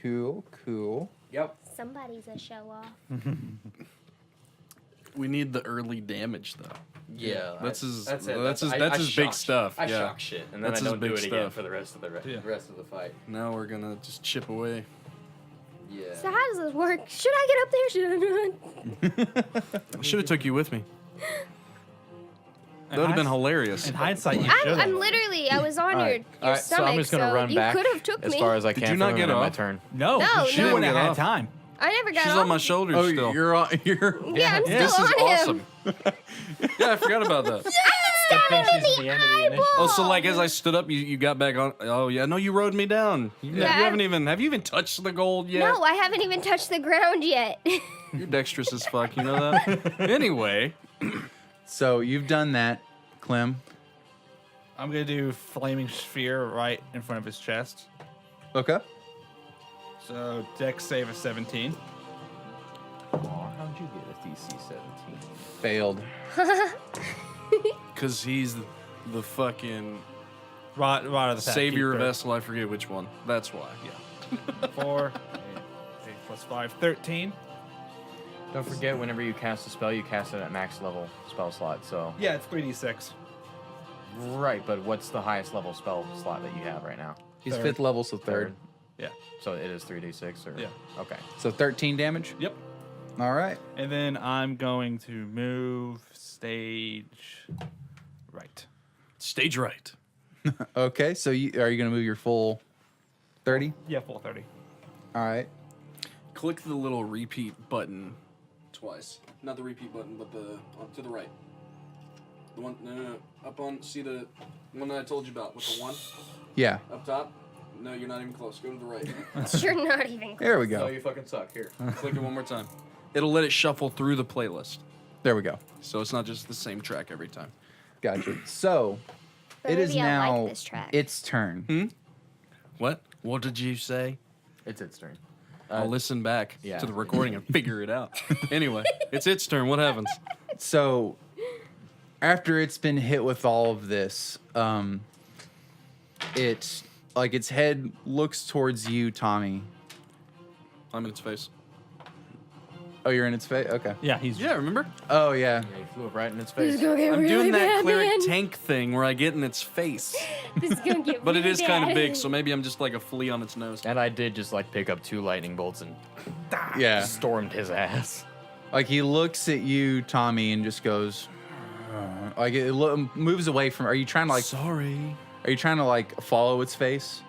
Cool, cool. Yep. Somebody's a show off. We need the early damage though. Yeah, That's his- it. that's his- I that's his big shock- stuff, I yeah. shock shit, and then That's I his don't do big it again stuff. for the rest of the rest of the fight. Now we're gonna just chip away. Yeah. So how does this work? Should I get up there? Should I not? I should have took you with me. That would have been hilarious. In hindsight, you should. I'm literally, I was on All your, right. your so stomach, I'm just gonna run you back could have took as me. far as I Did can. you not for get my off? turn. No, No, she no. wouldn't have Get had off. time. I never got She's off. on my shoulders Oh, still. you're on. You're. Yeah, I'm Yeah. This still is on awesome. him. Yeah, I forgot about that. Stab him in the eyeball. Oh, so like as I stood up, you got back on. Oh yeah, no, you rode me down. You Yeah. haven't even. Have you even touched the gold yet? No, I haven't even touched the ground yet. You're dexterous as fuck. You know that. Anyway, So you've done that, Clem. I'm gonna do flaming sphere right in front of his chest. Okay. So dex save of 17. Aw, how'd you get a DC 17? Failed. because he's the fucking Right of the savior keeper. vessel. I forget which one. That's why. Yeah. 4, 8 plus 5, 13. Don't forget, whenever you cast a spell, you cast it at max level spell slot. So Yeah, it's 3d6. right, but what's the highest level spell slot that you have right now? He's Third. 5th level, so third. Yeah. So it is 3d6, or Yeah. Okay. So 13 damage. Yep. All right. And then I'm going to move stage right. Stage right. Okay. So are you gonna move your full 30? Yeah, full 30. All right. Click the little repeat button twice. Not the repeat button, but the to the right. The one, no, up on. See the one that I told you about with the one Yeah. up top. No, you're not even close. Go to the right. You're not even. There we No, go. you fucking suck. Here. Click it one more time. It'll let it shuffle through the playlist, There we go. so it's not just the same track every time. Gotcha. So But it is maybe I now like this track. its turn. What? What did you say? It's its turn. I'll listen back yeah. to the recording and figure it out. Anyway, it's its turn. What happens? So after it's been hit with all of this, it's like its head looks towards you, Tommy. I'm in its face. Oh, you're in its face? Okay. Yeah, he's. Yeah, remember? Oh, yeah. Yeah, you flew it right in its This is face. gonna get I'm really doing that bad, cleric man. tank thing where I get in its face. This is gonna get But it really is kind of bad. big, so maybe I'm just like a flea on its nose. And I did just like pick up 2 lightning bolts and Yeah. stormed his ass. Like he looks at you, Tommy, and just goes, like it moves away from. Are you trying to like? Sorry. Are you trying to like follow its face?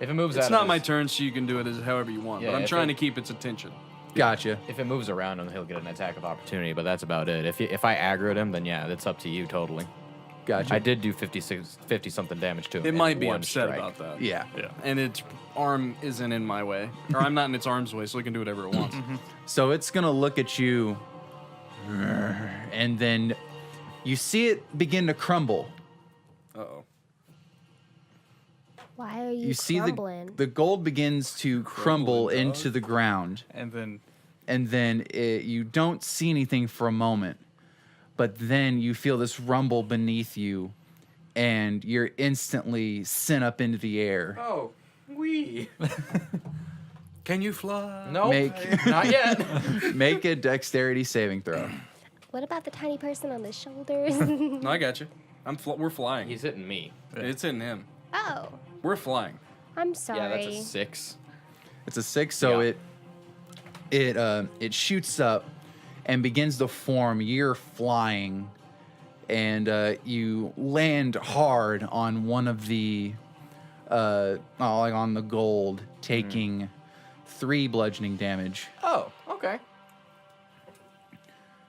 If it moves It's out not of my his- turn, so you can do it as however you want. Yeah, but I'm if trying it- to keep its attention. Gotcha. If it moves around him, he'll get an attack of opportunity, but that's about it. If I aggroed him, then yeah, that's up to you totally. Gotcha. I did do 50 something damage to him. It in might be one upset strike. about that. Yeah. Yeah. And its arm isn't in my way. Or I'm not in its arm's way, so it can do whatever it wants. So it's gonna look at you, and then you see it begin to crumble. Uh-oh. Why are you, You see crumbling? the gold begins to crumble Crumbling, dog. into the ground, And then and then you don't see anything for a moment, but then you feel this rumble beneath you, and you're instantly sent up into the air. Oh, we. Can you fly? No, Make- not yet. Make a dexterity saving throw. What about the tiny person on the shoulders? No, I got you. We're flying. He's hitting me. It's in him. Oh, We're flying. I'm sorry. Yeah, that's a 6. It's a 6, so Yeah. it shoots up and begins to form. You're flying, and you land hard on one of the, like on the gold, taking 3 bludgeoning damage. Oh, okay.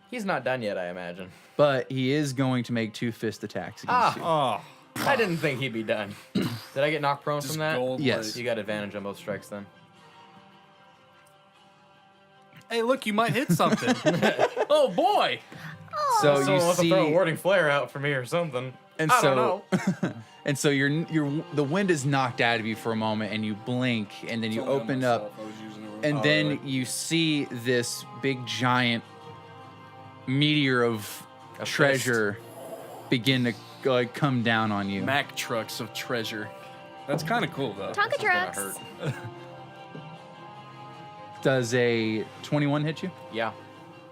He's not done yet, I imagine. But he is going to make 2 fist attacks against you. oh, I didn't think he'd be done. Did I get knocked prone Just from that? gold. Yes. You got advantage on both strikes then. Hey, look, you might hit something. Oh, boy. So Someone you wants to throw a see, warding flare out for me or something. and I so don't know. and so the wind is knocked out of you for a moment, and you blink, and then you open up. And then you see this big giant meteor of A treasure begin to like come down on you. Mack trucks of treasure. That's kind of cool, though. Tonka This is gonna trucks. hurt. Does a 21 hit you? Yeah.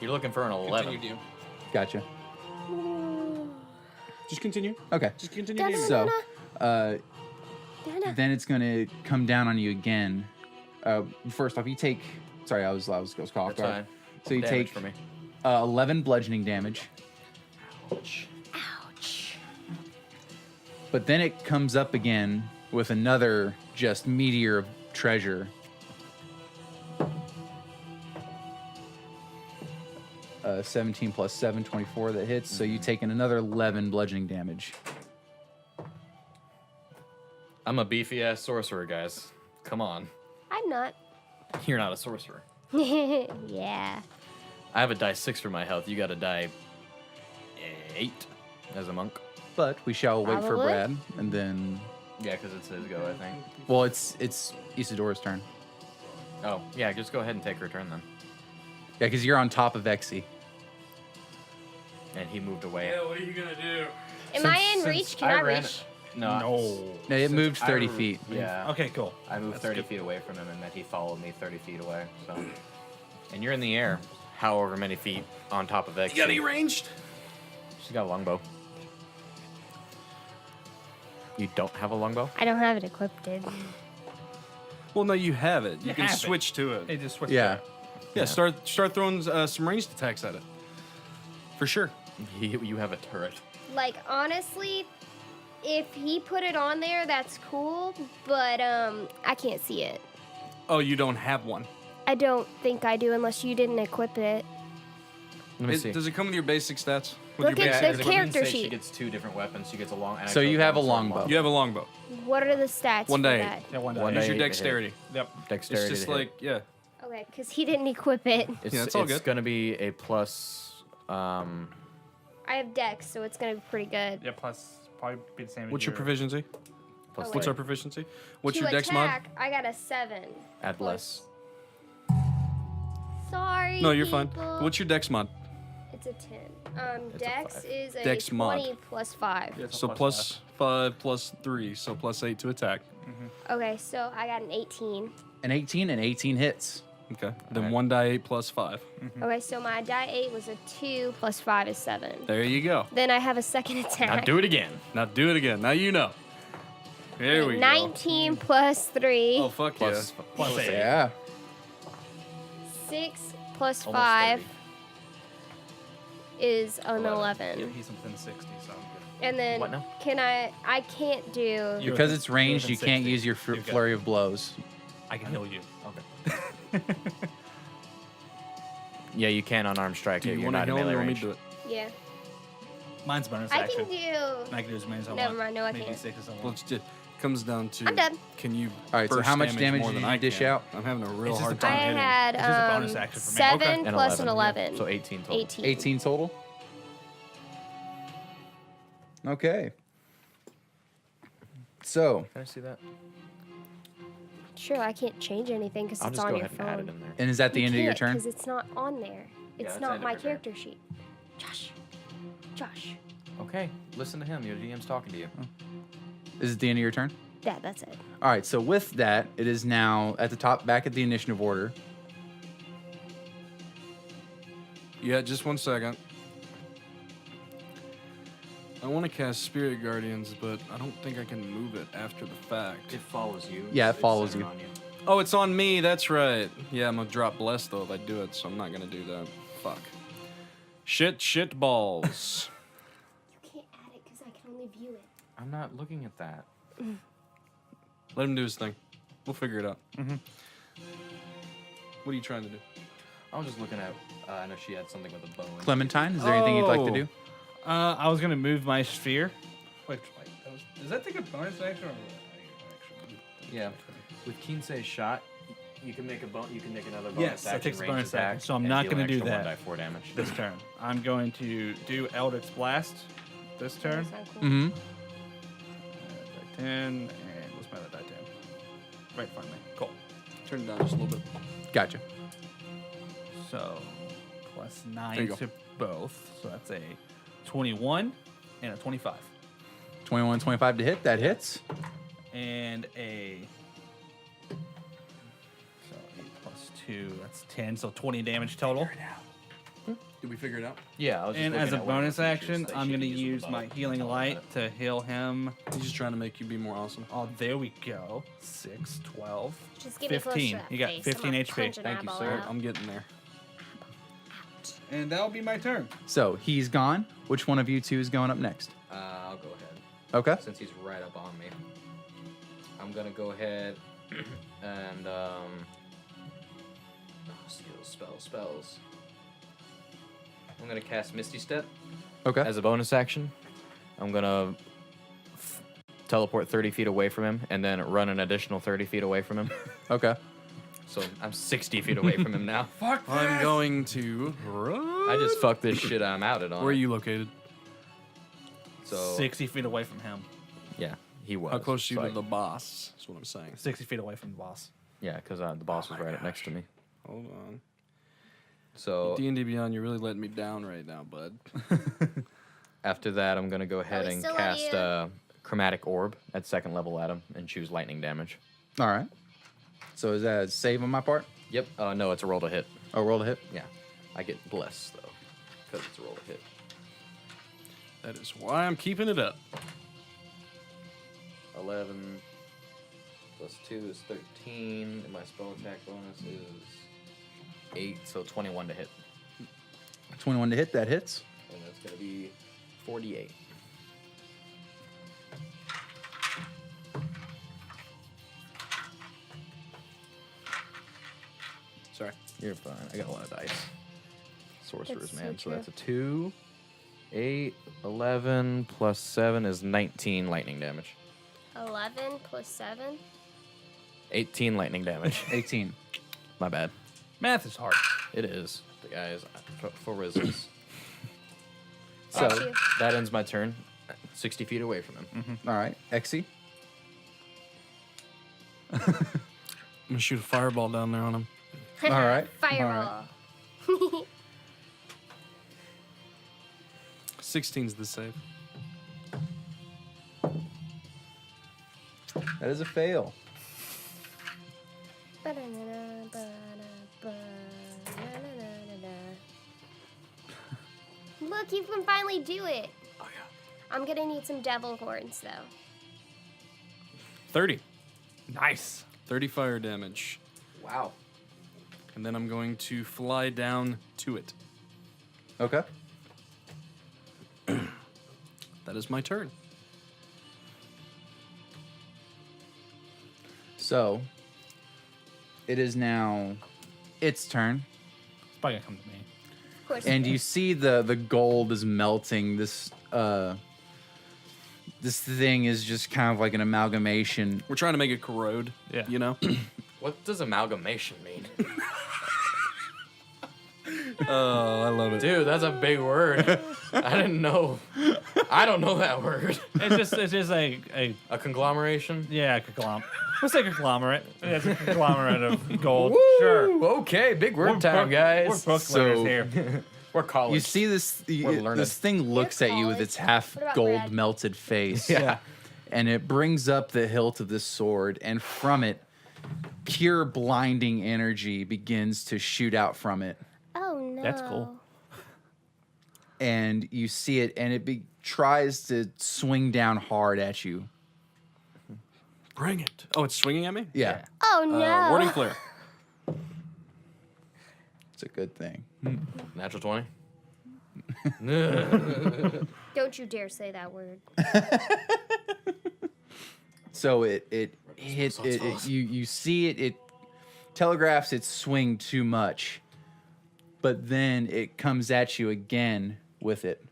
You're looking for an 11. Continue, DM. Gotcha. Just continue. Okay. Just continue. Dun, DM. So Dun, dun. then it's gonna come down on you again. First off, you take. Sorry, I was caught off That's guard. fine. So you Damage take for me. 11 bludgeoning damage. Ouch. But then it comes up again with another just meteor of treasure. 17 plus 7, 24 that hits. So you take another 11 bludgeoning damage. I'm a beefy ass sorcerer, guys. Come on. I'm not. You're not a sorcerer. Yeah. I have a die 6 for my health. You got a die 8 as a monk. But we shall wait for Probably. Brad, and then, Yeah, because it's his go, I think. well, it's Isadora's turn. Oh, yeah, just go ahead and take her turn then. Yeah, because you're on top of Exy. And he moved away. what are you going to do? Am I in reach? Can I ran- reach? No. no. No, it moved 30 I- feet. Yeah. Okay, cool. I moved That's 30 good. feet away from him, and then he followed me 30 feet away. So, and you're in the air, however many feet on top of X. You got any ranged? She's got a longbow. You don't have a longbow? I don't have it equipped. Dude. Well, no, you have it. You can have it. switch to it. Hey, just switch. Yeah. back. Yeah, start throwing some ranged attacks at it. For sure. You have a turret. Like honestly, if he put it on there, that's cool. But I can't see it. Oh, you don't have one. I don't think I do unless you didn't equip it. Let me see. Does it come with your basic stats? With Look your at basic the it equipment? character say She sheet. gets 2 different weapons. She gets a long. and I So chose you have a long sword longbow. You have a longbow. What are the stats? One for day. that? Yeah, one die. One Use die. your to hit. dexterity. Yep. Dexterity. It's just to hit. like, yeah. Okay, because he didn't equip it. It's, Yeah, it's all it's good. gonna be a plus. I have Dex, so it's gonna be pretty good. Yeah, plus probably be the same. as What's your your- proficiency? plus Oh, What's wait. our proficiency? What's to your dex mod? attack, I got a 7. Add plus- less. Sorry. No, you're fine. people. What's your dex mod? It's a 10. It's a Dex 5. is a Dex 20 mod. plus 5. Yeah, it's a So plus 5 plus 3, so plus 8 to attack. Okay, so I got an 18. An 18 and 18 hits. Okay. Then Alright. 1 die 8 plus 5. Okay, so my die 8 was a 2 plus 5 is 7. There you go. Then I have a second attack. Now do it again. Now do it again. Now you know. There we go. 19 plus 3. Oh, fuck Plus, yeah. Plus 8. Yeah. 6 plus Almost 5. 30. is an 11. Yeah, he's within 60, so I'm good. And then What now? I can't do. You're Because within- it's ranged, you're you within can't 60. use your You're good. flurry of blows. I can heal you. Okay. Yeah, you can unarmed strike Do it. you You're want to not in heal melee or want me range. to do it? Yeah. Mine's bonus I action. can do. And I can do as many as I Never want. mind, no, I Maybe can't. 6 or something. Well, it comes down to. I'm done. Can you? All right, so burst how much damage more did than you I dish can? out? I'm having a real It's just hard a time I hitting. hitting. had It's just a bonus action for me. 7 Okay. And plus 11. an 11. So 18 total. 18. 18 total? Okay. So, Can I see that? Sure, I can't change anything because I'll it's just on go your ahead and add it phone. in there. and is that the end of your turn? Because it's not on there. It's it's not end of my her turn. character sheet. Josh. Josh. Okay, listen to him. Your DM's talking to you. Is it the end of your turn? Yeah, that's it. All right, so with that, it is now at the top, back at the initiative order. Yeah, just 1 second. I want to cast Spirit Guardians, but I don't think I can move it after the fact. It follows you. Yeah, it follows you. Oh, it's on me. That's right. Yeah, I'm gonna drop Bless though if I do it, so I'm not gonna do that. Fuck. Shit balls. You can't add it because I can only view it. I'm not looking at that. Let him do his thing. We'll figure it out. Mm-hmm. What are you trying to do? I was just looking at. I know she had something with a bow. in it. Clementine, is there anything you'd like to do? I was gonna move my sphere. Wait, does that take a bonus action or action? Yeah. With Kinsey's shot, you can make you can make another bonus Yes, that action takes a range bonus attack. action, so I'm and not deal gonna an do extra that. 1d4 damage. This turn, I'm going to do Eldritch Blast. This turn. That's not cool. Mm-hmm. Die 10 and what's my other die 10? Right in front of me. Cool. Turn it down just a little bit. Gotcha. So plus There 9 you go. to both. So that's a 21 and a 25. 21, 25 to hit. That hits. And a so 8 plus 2, that's 10, so 20 damage total. Did we figure it out? Yeah. I was just And looking as a at what bonus features action, that I'm she going to can use use with my the bow. healing That's all about light to heal him. He's just trying to make you be more awesome. Oh, there we go. 6, 12, Just give me close 15. to that You got face. 15 I'm gonna HP. punch an Thank you, eyeball sir. out. I'm getting there. And that'll be my turn. So he's gone. Which one of you two is going up next? I'll go ahead. Okay. Since he's right up on me, I'm gonna go ahead and spells. I'm gonna cast Misty Step Okay. as a bonus action. I'm gonna teleport 30 feet away from him and then run an additional 30 feet away from him. Okay. So I'm 60 feet away from him now. Fuck I'm going to run. I just fucked this shit. I'm outed on. Where are it. you located? So 60 feet away from him. yeah, he was. How close are you So to the boss? That's what I'm saying. 60 feet away from the boss. Yeah, because the boss was right up next to me. Hold on. So D&D Beyond, you're really letting me down right now, bud. after that, I'm gonna go ahead we and still let cast you- Chromatic Orb at second level at him and choose lightning damage. All right. So is that a save on my part? Yep. No, it's a roll to hit. Oh, roll to hit. Yeah. I get blessed though, because it's a roll to hit. That is why I'm keeping it up. 11 plus 2 is 13, and my spell attack bonus is 8, so 21 to hit. 21 to hit. That hits. And that's gonna be 48. Sorry. You're fine. I got a lot of dice. Sorcerer's That's so man. So true. that's a 2, 8, 11 plus 7 is 19 lightning damage. 11 plus 7. 18 lightning damage. 18. My bad. Math is hard. It is. The guy is for resistance. Got So- you. That ends my turn. 60 feet away from him. All right. Exy. I'm gonna shoot a fireball down there on him. All right. Fireball. 16's the save. That is a fail. Look, you can finally do it. Oh, yeah. I'm gonna need some devil horns, though. 30. Nice. 30 fire damage. Wow. And then I'm going to fly down to it. Okay. That is my turn. So, it is now its turn. It's probably gonna come to me. Of course. And you see the gold is melting. This thing is just kind of like an amalgamation. We're trying to make it corrode. Yeah. You know? What does amalgamation mean? Oh, I love it. Dude, that's a big word. I didn't know. I don't know that word. It's just a A conglomeration? yeah, conglomerate. Let's say conglomerate. Yeah, it's a conglomerate of gold. Sure. Ooh, okay, big word time, guys. We're book learners So- here. We're college. You see this learned. this thing looks at you with its half What about gold Brad? melted face. Yeah. And it brings up the hilt of this sword, and from it, pure blinding energy begins to shoot out from it. Oh no. That's cool. And you see it, and it tries to swing down hard at you. Bring it. Oh, it's swinging at me? Yeah, Oh no. Warding flare. it's a good thing. Natural 20? Don't you dare say that word. So it hits it. You see it. It telegraphs its swing too much, but then it comes at you again with it.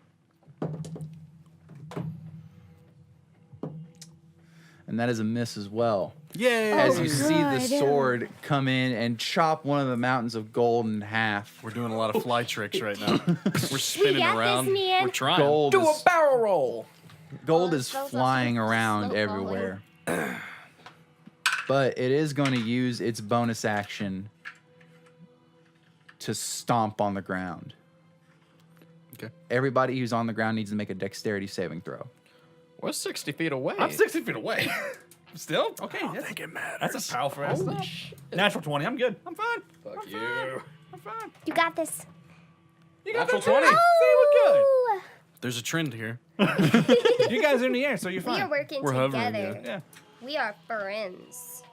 And that is a miss as well. Yay! As you see the God. sword come in and chop one of the mountains of gold in half. We're doing a lot of fly tricks right now. We're spinning got this, around. man. We're trying. Gold is, barrel roll. gold Oh, is those are flying slow around falling. everywhere. But it is going to use its bonus action to stomp on the ground. Okay. Everybody who's on the ground needs to make a dexterity saving throw. We're 60 feet away. I'm 60 feet away. Still? Okay. I think it matters. That's a powerful ass stuff. Natural 20. I'm good. I'm fine. Fuck you. I'm fine. You got this. You got Natural that 20. See, we're Ooh. There's a trend here. good. You guys are in the air, so you're We are fine. working We're hovering, together. Yeah. We are friends.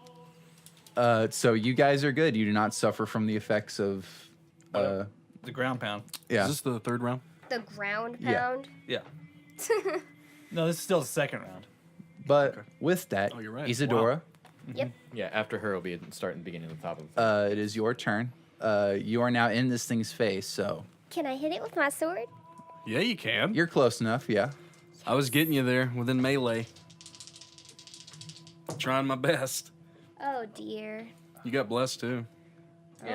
So you guys are good. You do not suffer from the effects of. The ground pound. Yeah. Is this the third round? The ground Yeah. pound. Yeah. No, this is still the second round. But with that, Oh, you're right. Isadora, Yep. Yeah, after her, it'll be starting beginning at the top of the it is your turn. You are now in this thing's face, so Can I hit it with my sword? Yeah, you can. you're close enough. Yeah. I was getting you there within melee. Trying my best. Oh dear. You got blessed too. I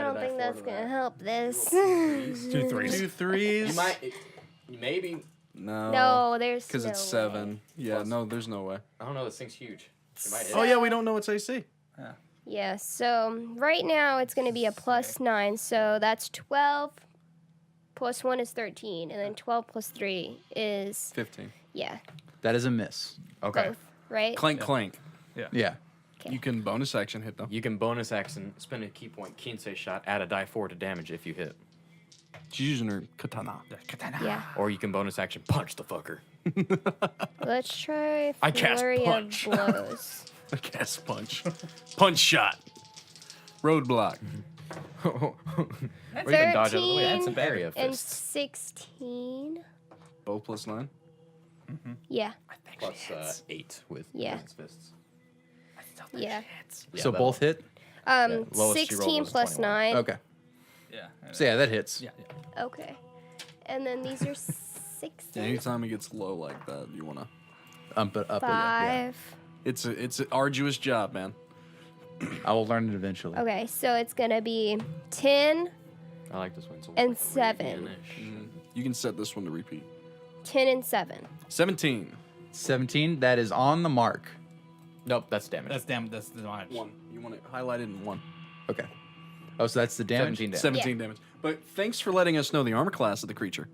don't think that's gonna help this. 2 threes. 2 threes. You might, maybe. No. No, there's Because no it's way. 7. Yeah, no, there's no way. I don't know. This thing's huge. You might hit Oh it. yeah, we don't know its AC. Yeah, so right now it's going to be a +9, so that's 12 plus 1 is 13, and then 12 plus 3 is, 15. yeah, That is a miss. Okay. both, right? Clank, clank. Yeah. Okay. You can bonus action hit though. You can bonus action, spend a key point, Kinsei shot, add a die 4 to damage if you hit. She's using her katana. Yeah, Or you can bonus action punch the fucker. let's try I cast flurry punch. of blows. A cast punch. Punch shot. Roadblock. Or you can dodge out of the way. 13 That's an area of and fists. 16. Both +9. Yeah, Plus 8 with Yeah. Kinsei's fists. yeah. Yeah, So both hit? lowest she rolled 16 was plus 21. 9. Okay. Yeah. So yeah, that hits. Yeah. Okay. And then these are 16. Yeah, anytime it gets low like that, you wanna. Up it. Yeah. 5. It's an arduous job, man. I will learn it eventually. Okay, so it's gonna be 10, I like this one. So And like 7. Arabian-ish. You can set this one to repeat. 10 and 7. 17. 17. That is on the mark. Nope, that's damage. That's damn. That's the damage. 1. You want it highlighted in 1. Okay. Oh, so that's the damage. 17 damage. 17 damage. But thanks for letting us know the armor class of the creature.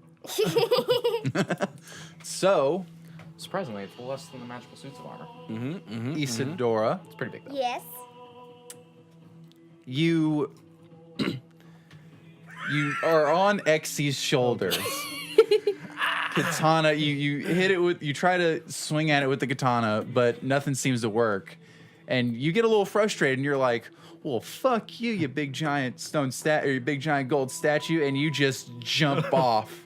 So Surprisingly, it's less than the magical suits of armor. Isadora, It's pretty big though. Yes. you you are on Exy's shoulder. Katana, you hit it with, you try to swing at it with the katana, but nothing seems to work. And you get a little frustrated and you're like, well, fuck you, you big giant stone or you big giant gold statue, and you just jump off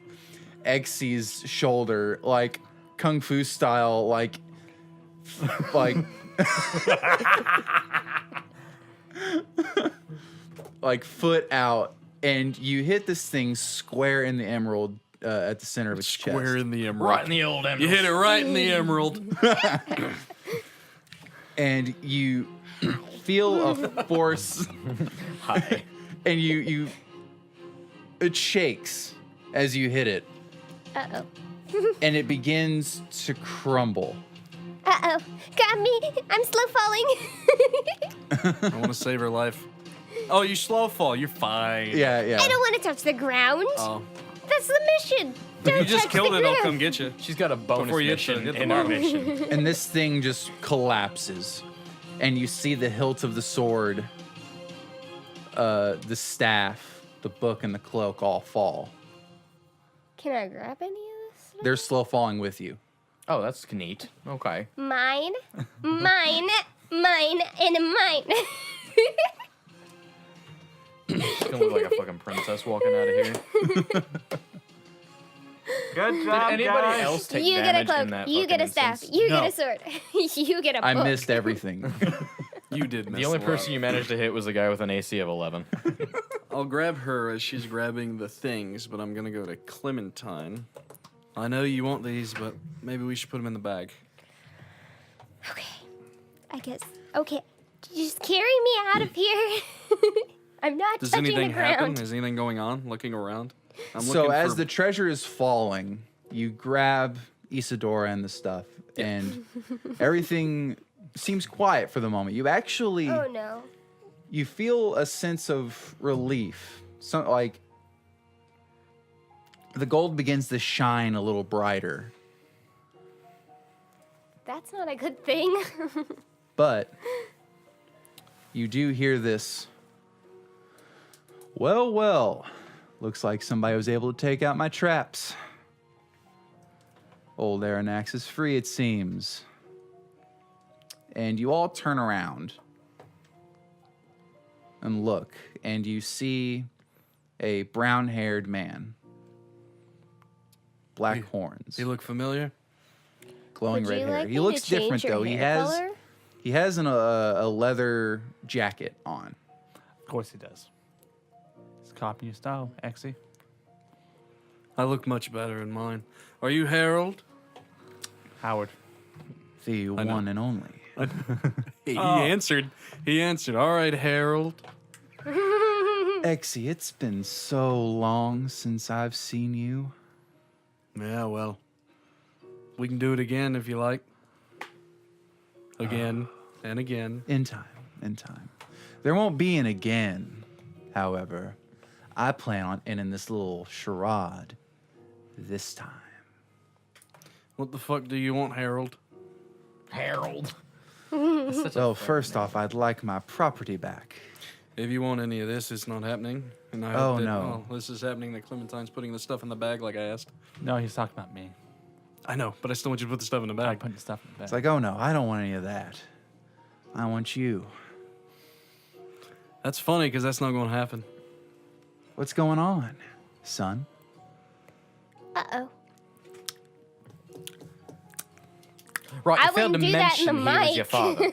Exy's shoulder. Like, kung fu style, like like foot out, and you hit this thing square in the emerald at the center of its Square chest. in the emerald. Right in the old emerald. You hit it right in the emerald. And you feel a force, Hi. and it shakes as you hit it, Uh-oh. and it begins to crumble. Uh-oh. Got me. I'm slow falling. I want to save her life. Oh, you slow fall. You're fine. Yeah, yeah. I don't want to touch the ground. Oh. That's the mission. If Don't you just touch killed the it, I'll ground. come get you. She's got a bonus Before you mission hit the in our bottom. mission. And this thing just collapses, and you see the hilt of the sword, the staff, the book, and the cloak all fall. Can I grab any of this? They're slow falling with you. Oh, that's neat. Okay. Mine, mine, mine, and mine. She's gonna look like a fucking princess walking out of here. Good Did anybody else take You get a damage in cloak. that You get a fucking staff. instance? You No. get a sword. You get a I book. missed everything. You did miss The only a lot. person you managed to hit was the guy with an AC of 11. I'll grab her as she's grabbing the things, but I'm going to go to Klementine. I know you want these, but maybe we should put them in the bag. Okay. I guess. Okay. Just carry me out of here. I'm not Does touching anything the ground. happen? Is anything going on? Looking around? I'm So looking as for- the treasure is falling, you grab Isadora and the stuff, and everything seems quiet for the moment. You actually Oh no. you feel a sense of relief. So like the gold begins to shine a little brighter, That's not a good thing. but you do hear this. Well, well, looks like somebody was able to take out my traps. Old Arronax is free, it seems. And you all turn around and look, and you see a brown-haired man, black horns, Does he look familiar? glowing Would red you hair. like He me looks to change different your though. hair He has a leather jacket on. Of course he does. He's copying your style, Exy. I look much better in mine. Are you Harold? Howard. The know. one and only. He answered. He answered. All right, Harold. Exy, it's been so long since I've seen you. Yeah, well, we can do it again if you like. Again and again. In time, in time. There won't be an again, however. I plan on ending this little charade this time. What the fuck do you want, Harold? Harold. So first off, I'd like my property back. If you want any of this, it's not happening. And I Oh, hope that, no. well, this is happening that Clementine's putting the stuff in the bag like I asked. No, he's talking about me. I know, but I still want you to put the stuff in the I'm bag. putting the stuff in the bag. It's like, oh no, I don't want any of that. I want you. That's funny because that's not going to happen. What's going on, son? Uh-oh. Right, I you failed to wouldn't do that in mention the he was your mic. father.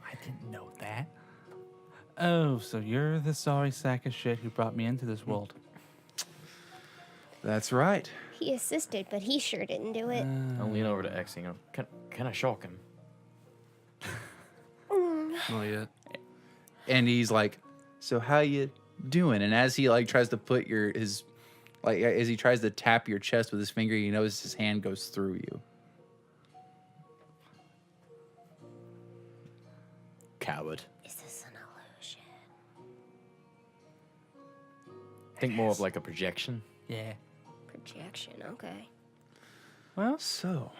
I didn't know that. Oh, so you're the sorry sack of shit who brought me into this world. That's right. He assisted, but he sure didn't do it. I'll lean over to X and go, can I shock him? Not yet. And he's like, so how you doing? And as he like tries to put as he tries to tap your chest with his finger, you notice his hand goes through you. Coward. Is this an illusion? Think more of like a projection. Yeah. Projection, okay. Well, so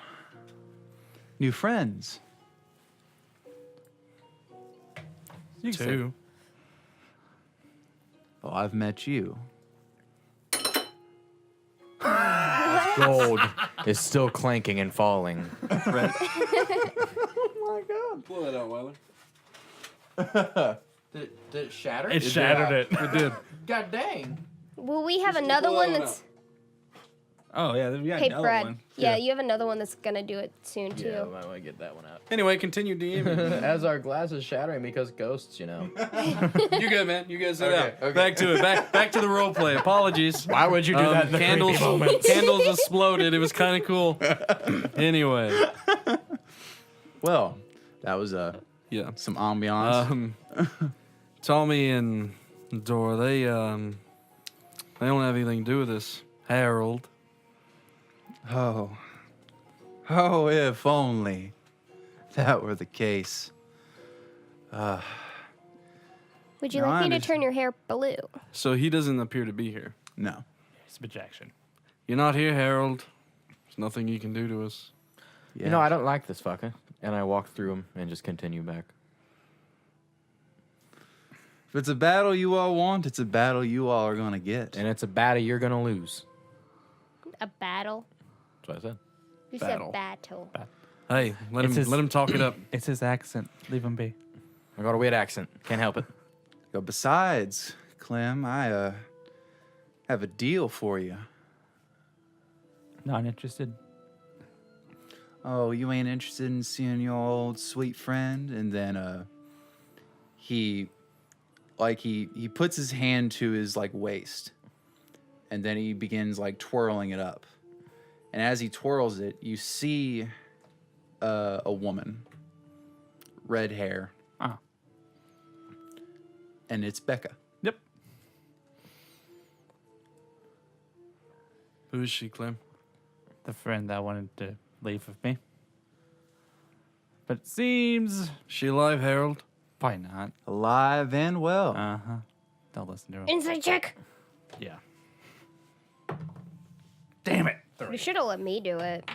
new friends. You can say- Two. Well, I've met you. Gold is still clanking and falling. Red. Pull that out, Wyler. Did it shatter? It shattered it. It did. God dang. Will we have Just another pull one that one that's... Oh, yeah, we got Hey, another Brad. one. Yeah, you have another one that's gonna do it soon too. Yeah, I might get that one out. Anyway, continue DMing. As our glass is shattering because ghosts, you know. You good, man. You guys sit Okay, down. okay. Back to it. Back to the role play. Apologies. Why would you do that in the candles, creepy moment? candles exploded. It was kind of cool. Anyway, Well, that was yeah. some ambiance. Tommy and Dora, they don't have anything to do with this. Harold. Oh, if only that were the case. Would you No, I like me to understand. turn your hair blue? So he doesn't appear to be here. No. It's projection. You're not here, Harold. There's nothing you can do to us. Yeah. You know, I don't like this fucker. And I walk through him and just continue back. If it's a battle you all want, it's a battle you all are gonna get. And it's a battle you're gonna lose. A battle? That's what I said. You Battle. said battle. Hey, let It's his- him talk it up. It's his accent. Leave him be. I got a weird accent. Can't help it. But besides, Clem, I have a deal for you. Not interested. Oh, you ain't interested in seeing your old sweet friend? And then he puts his hand to his like waist, and then he begins like twirling it up. And as he twirls it, you see a woman, red hair, Ah. and it's Becca. Yep. Who is she, Clem? The friend that wanted to leave with me. But it seems She alive, Harold? probably not. Alive and well. Uh-huh. Don't listen to him. Inside check. Yeah. Damn it. You should have let me do it.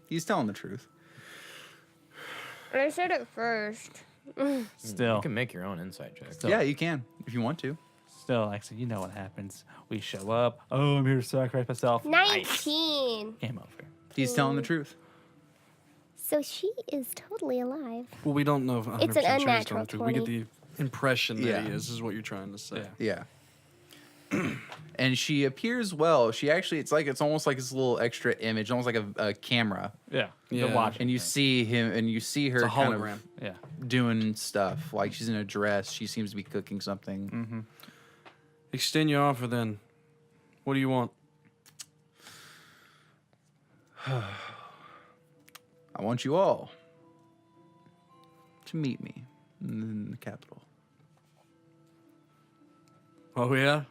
He's telling the truth. I said it first. Still. You can make your own inside check. Still. Yeah, you can if you want to. Still, actually, you know what happens. We show up. Oh, I'm here to sacrifice myself. 19. Game over. He's telling the truth. So she is totally alive. Well, we don't know if 100% It's an sure he's unnatural telling the truth. We get 20. the impression that Yeah. he is what you're trying to say. Yeah. Yeah. And she appears well. She actually, it's almost like this little extra image, almost like a camera. Yeah. Yeah. The watch. And you see him, and you see her It's a kind hologram. Yeah. of doing stuff. Like she's in a dress. She seems to be cooking something. Mm-hmm. Extend your offer then. What do you want? I want you all to meet me in the capital. Oh, yeah?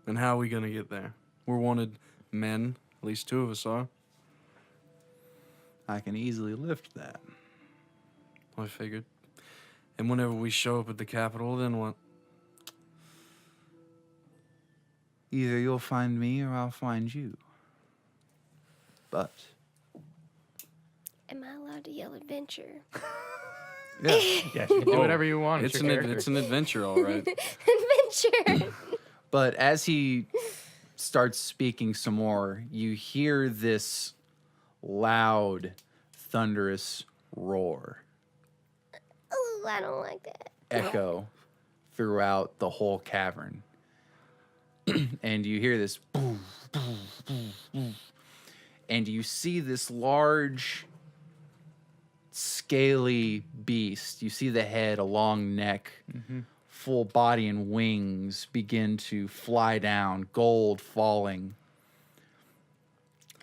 And how are we going to get there? We're wanted men. At least 2 of us are. I can easily lift that. I figured. And whenever we show up at the Capitol, then what? Either you'll find me or I'll find you. But Am I allowed to yell adventure? yeah, Yeah. You can do whatever you want. It's your an, character. it's an adventure, all right. Adventure! but as he starts speaking some more, you hear this loud, thunderous roar Ooh, I don't like that. echo throughout the whole cavern. And you hear this boom, boom, boom, boom. And you see this large, scaly beast. You see the head, a long neck, full body and wings begin to fly down, gold falling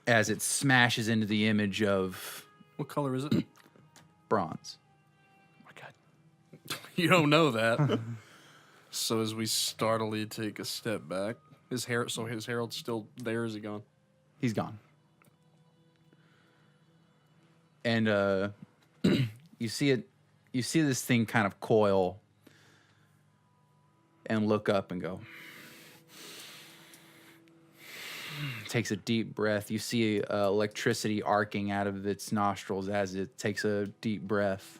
as it smashes into the image of What color is it? bronze. Oh my God. You don't know that. So as we startlingly take a step back, his Harold's still there. Is he gone? He's gone. And you see it. You see this thing kind of coil and look up and go. Takes a deep breath. You see electricity arcing out of its nostrils as it takes a deep breath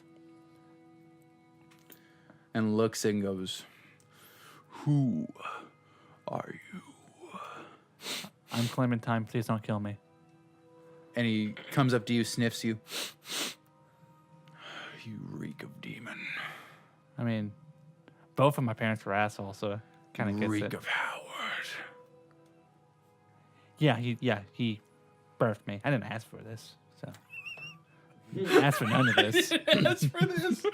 and looks and goes, "Who are you?" I'm Klementine. Please don't kill me. And he comes up to you, sniffs you. You reek of demon. I mean, both of my parents were assholes, so kind of gets Reek it. of Howard. Yeah, he birthed me. I didn't ask for this, so. Ask for none of this. That's for this.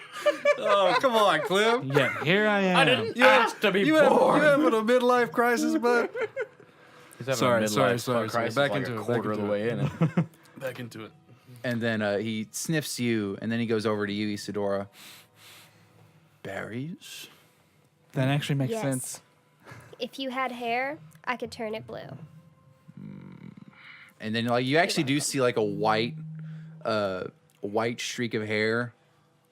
Oh, come on, Clem. Yeah, here I am. I didn't You ask to be you born. having a midlife crisis, bud? He's having Sorry, a sorry, midlife sorry. crisis Back like into a it, back quarter of the into way in it. Back into it. And then he sniffs you, and then he goes over to you, Isadora. Berries? That actually makes Yes. sense. If you had hair, I could turn it blue. And then like you actually do see like a white streak of hair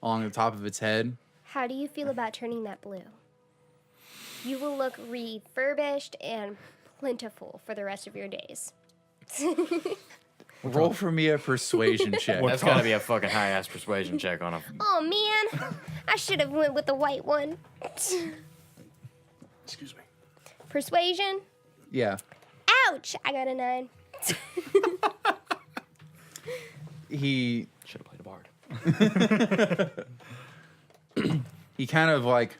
along the top of its head. How do you feel about turning that blue? You will look refurbished and plentiful for the rest of your days. Roll for me a persuasion check. That's gotta be a fucking high ass persuasion check on a. Oh man, I should have went with the white one. Excuse me. Persuasion? Yeah. Ouch! I got a 9. Should have played a bard. He kind of like,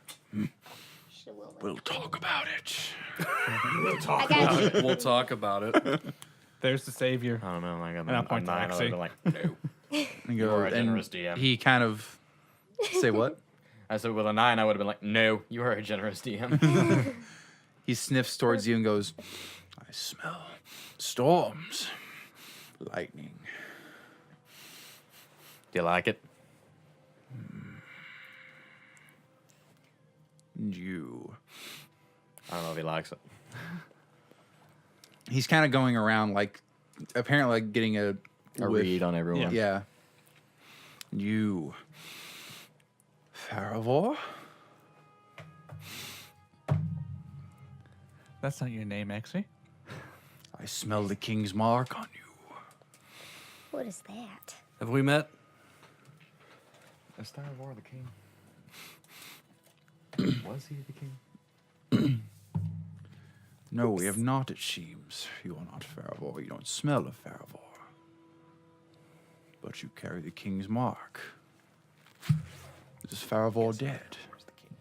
We'll talk about it. I got you. We'll talk about it. There's the savior. I don't know. Like And I'll a point to 9. I would Lexi. have been like, no. And You are a and generous DM. He kind of say what? I said with a 9, I would have been like, no, you are a generous DM. He sniffs towards you and goes, I smell storms, lightning. Do you like it? And you. I don't know if he likes it. He's kind of going around like, apparently like getting a A whiff. read on everyone. Yeah. You. Faravor? That's not your name, actually. I smell the king's mark on you. What is that? Have we met? Is Star Wars the king? Was he the king? No, we have not, it seems. You are not Faravor. You don't smell of Faravor. But you carry the king's mark. Is Faravor dead? Where's the king?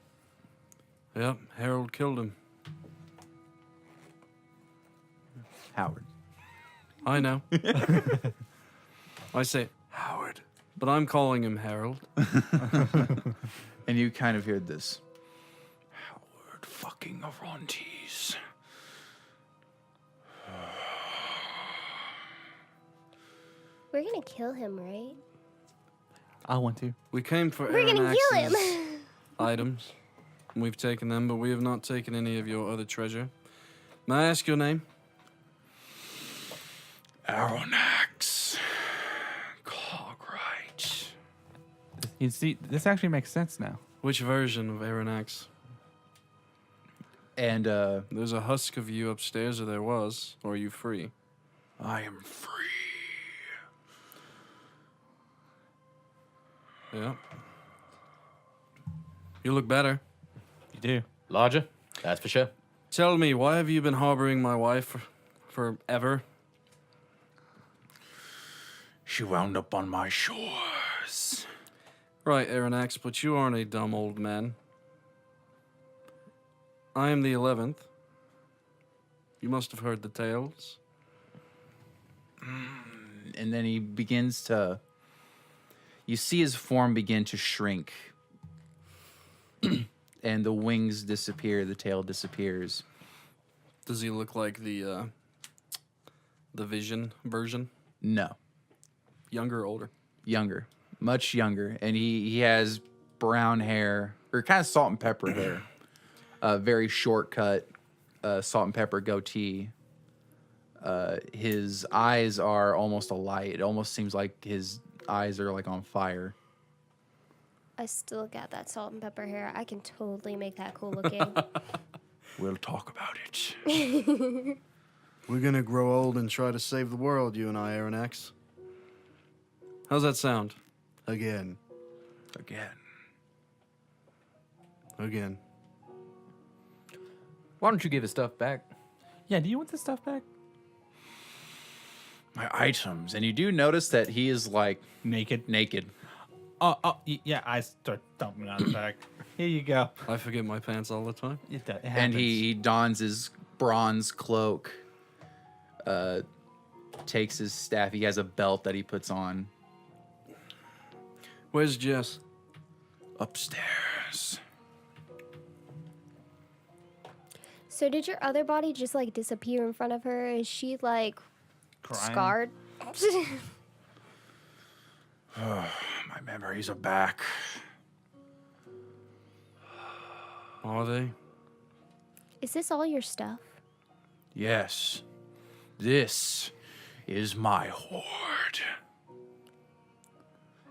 Yep, Harold killed him. Howard. I know. I say Howard, but I'm calling him Harold. And you kind of hear this. Howard fucking Arontes. We're gonna kill him, right? I want to. We came for We're gonna kill him. Arronax's items. We've taken them, but we have not taken any of your other treasure. May I ask your name? Arronax. Cogright. You see, this actually makes sense now. Which version of Arronax? And There's a husk of you upstairs, or there was. Or are you free? I am free. Yeah. You look better. You do. Larger? That's for sure. Tell me, why have you been harboring my wife forever? She wound up on my shores. Right, Arronax, but you aren't a dumb old man. I am the 11th. You must have heard the tales. And then he begins to. You see his form begin to shrink. And the wings disappear, the tail disappears. Does he look like the Vision version? No, Younger or older? younger, much younger. And he has brown hair, or kind of salt and pepper hair. Very short cut, salt and pepper goatee. His eyes are almost alight. It almost seems like his eyes are like on fire. I still got that salt and pepper hair. I can totally make that cool looking. We'll talk about it. We're gonna grow old and try to save the world, you and I, Arronax. How's that sound? Again. Again. Why don't you give his stuff back? Yeah, do you want this stuff back? My items. And you do notice that he is like Naked. naked. Yeah, I start dumping out the back. Here you go. I forget my pants all the time. It And happens. he dons his bronze cloak. takes his staff. He has a belt that he puts on. Where's Jess? Upstairs. So did your other body just like disappear in front of her? Is she like Crying. scarred? My memories are back. Are they? Is this all your stuff? Yes. This is my hoard.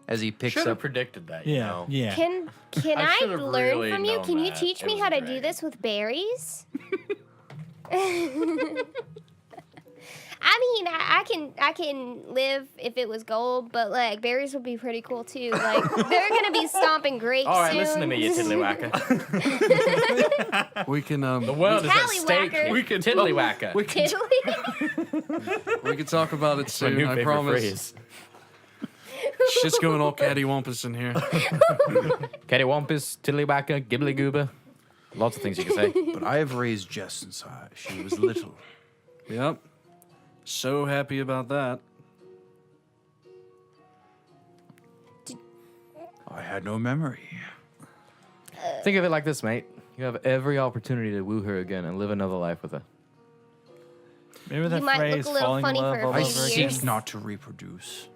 As he picks Should have up. predicted that, you Yeah, know. yeah. Can I I should've learn really from you? known Can you that. teach It me was how a to do dragon. this with berries? I mean, I can live if it was gold, but like berries would be pretty cool too. Like they're gonna be stomping grapes All right, soon. listen to me, you tiddlywhacker. We can The world is at stake. Tallywhacker. We can tiddlywhacker. we can Tiddly? we can talk about it My soon. new I favorite promise. phrase. Shit's going all cattywampus in here. Cattywampus, tiddlywhacker, gibbly goober. Lots of things you can say. But I have raised Jess since she was little. Yep. So happy about that. I had no memory. Think of it like this, mate. You have every opportunity to woo her again and live another life with her. Remember that might look phrase, a little falling funny in love for a all I few over seek again? years. not to reproduce.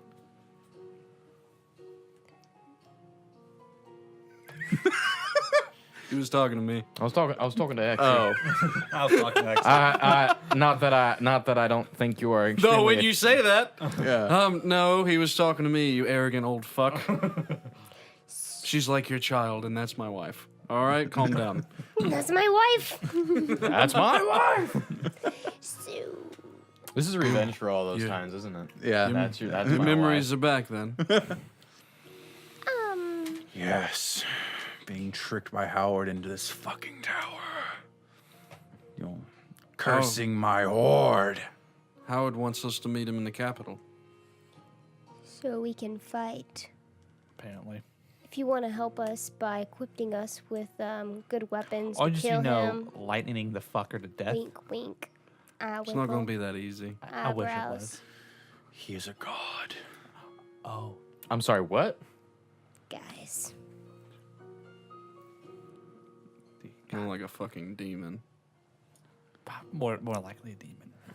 He was talking to me. I was talking to X. Oh. I'll talk next. Not that I don't think you are extremely. No, when you say that. Yeah. No, he was talking to me, you arrogant old fuck. She's like your child, and that's my wife. All right, calm down. That's my wife. That's my wife. So, This is revenge for all those Yeah. times, isn't it? Yeah. That's Your my memories wife. are back then. Yes. Being tricked by Howard into this fucking tower. You know, cursing my hoard. Howard wants us to meet him in the Capitol. so we can fight. Apparently. If you want to help us by equipping us with good weapons Or to just, kill you know, him, lightning the fucker to death. wink, wink. It's not going to be that easy. I wish it Eyebrows. was. He is a god. Oh. I'm sorry, what? Guys. You know, like a fucking demon. More likely a demon. Ah.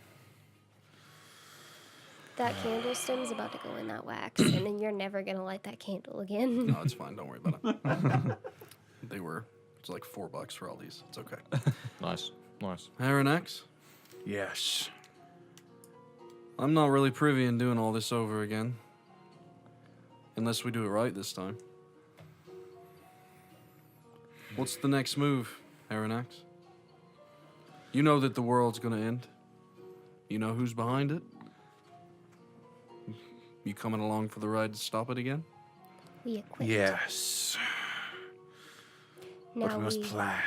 That candle stem's about to go in that wax, and then you're never going to light that candle again. No, it's fine. Don't worry about it. It's like $4 for all these. It's okay. Nice. Arronax, Yes. I'm not really privy in doing all this over again. Unless we do it right this time. What's the next move, Arronax? You know that the world's gonna end. You know who's behind it? You coming along for the ride to stop it again? We equipped. Yes. Now But we must we plan.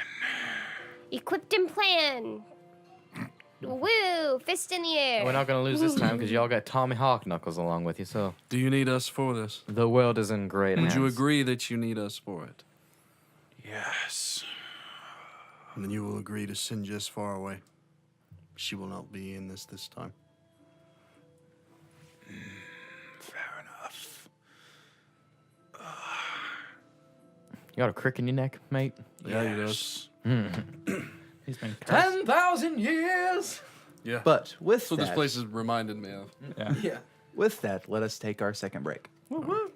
equipped and plan. Woo! Fist in the air. We're not gonna lose this time because y'all got Tommy Hawk Knuckles along with you, so Do you need us for this? the world is in great hands. Would you agree that you need us for it? Yes. And then you will agree to send Jess far away. She will not be in this time. Fair enough. You got a crick in your neck, mate? Yeah, he does. He's been cursed. 10,000 years! Yeah. But with That's what that, this place has reminded me of. Yeah. with that, let us take our second break. Woo-woo.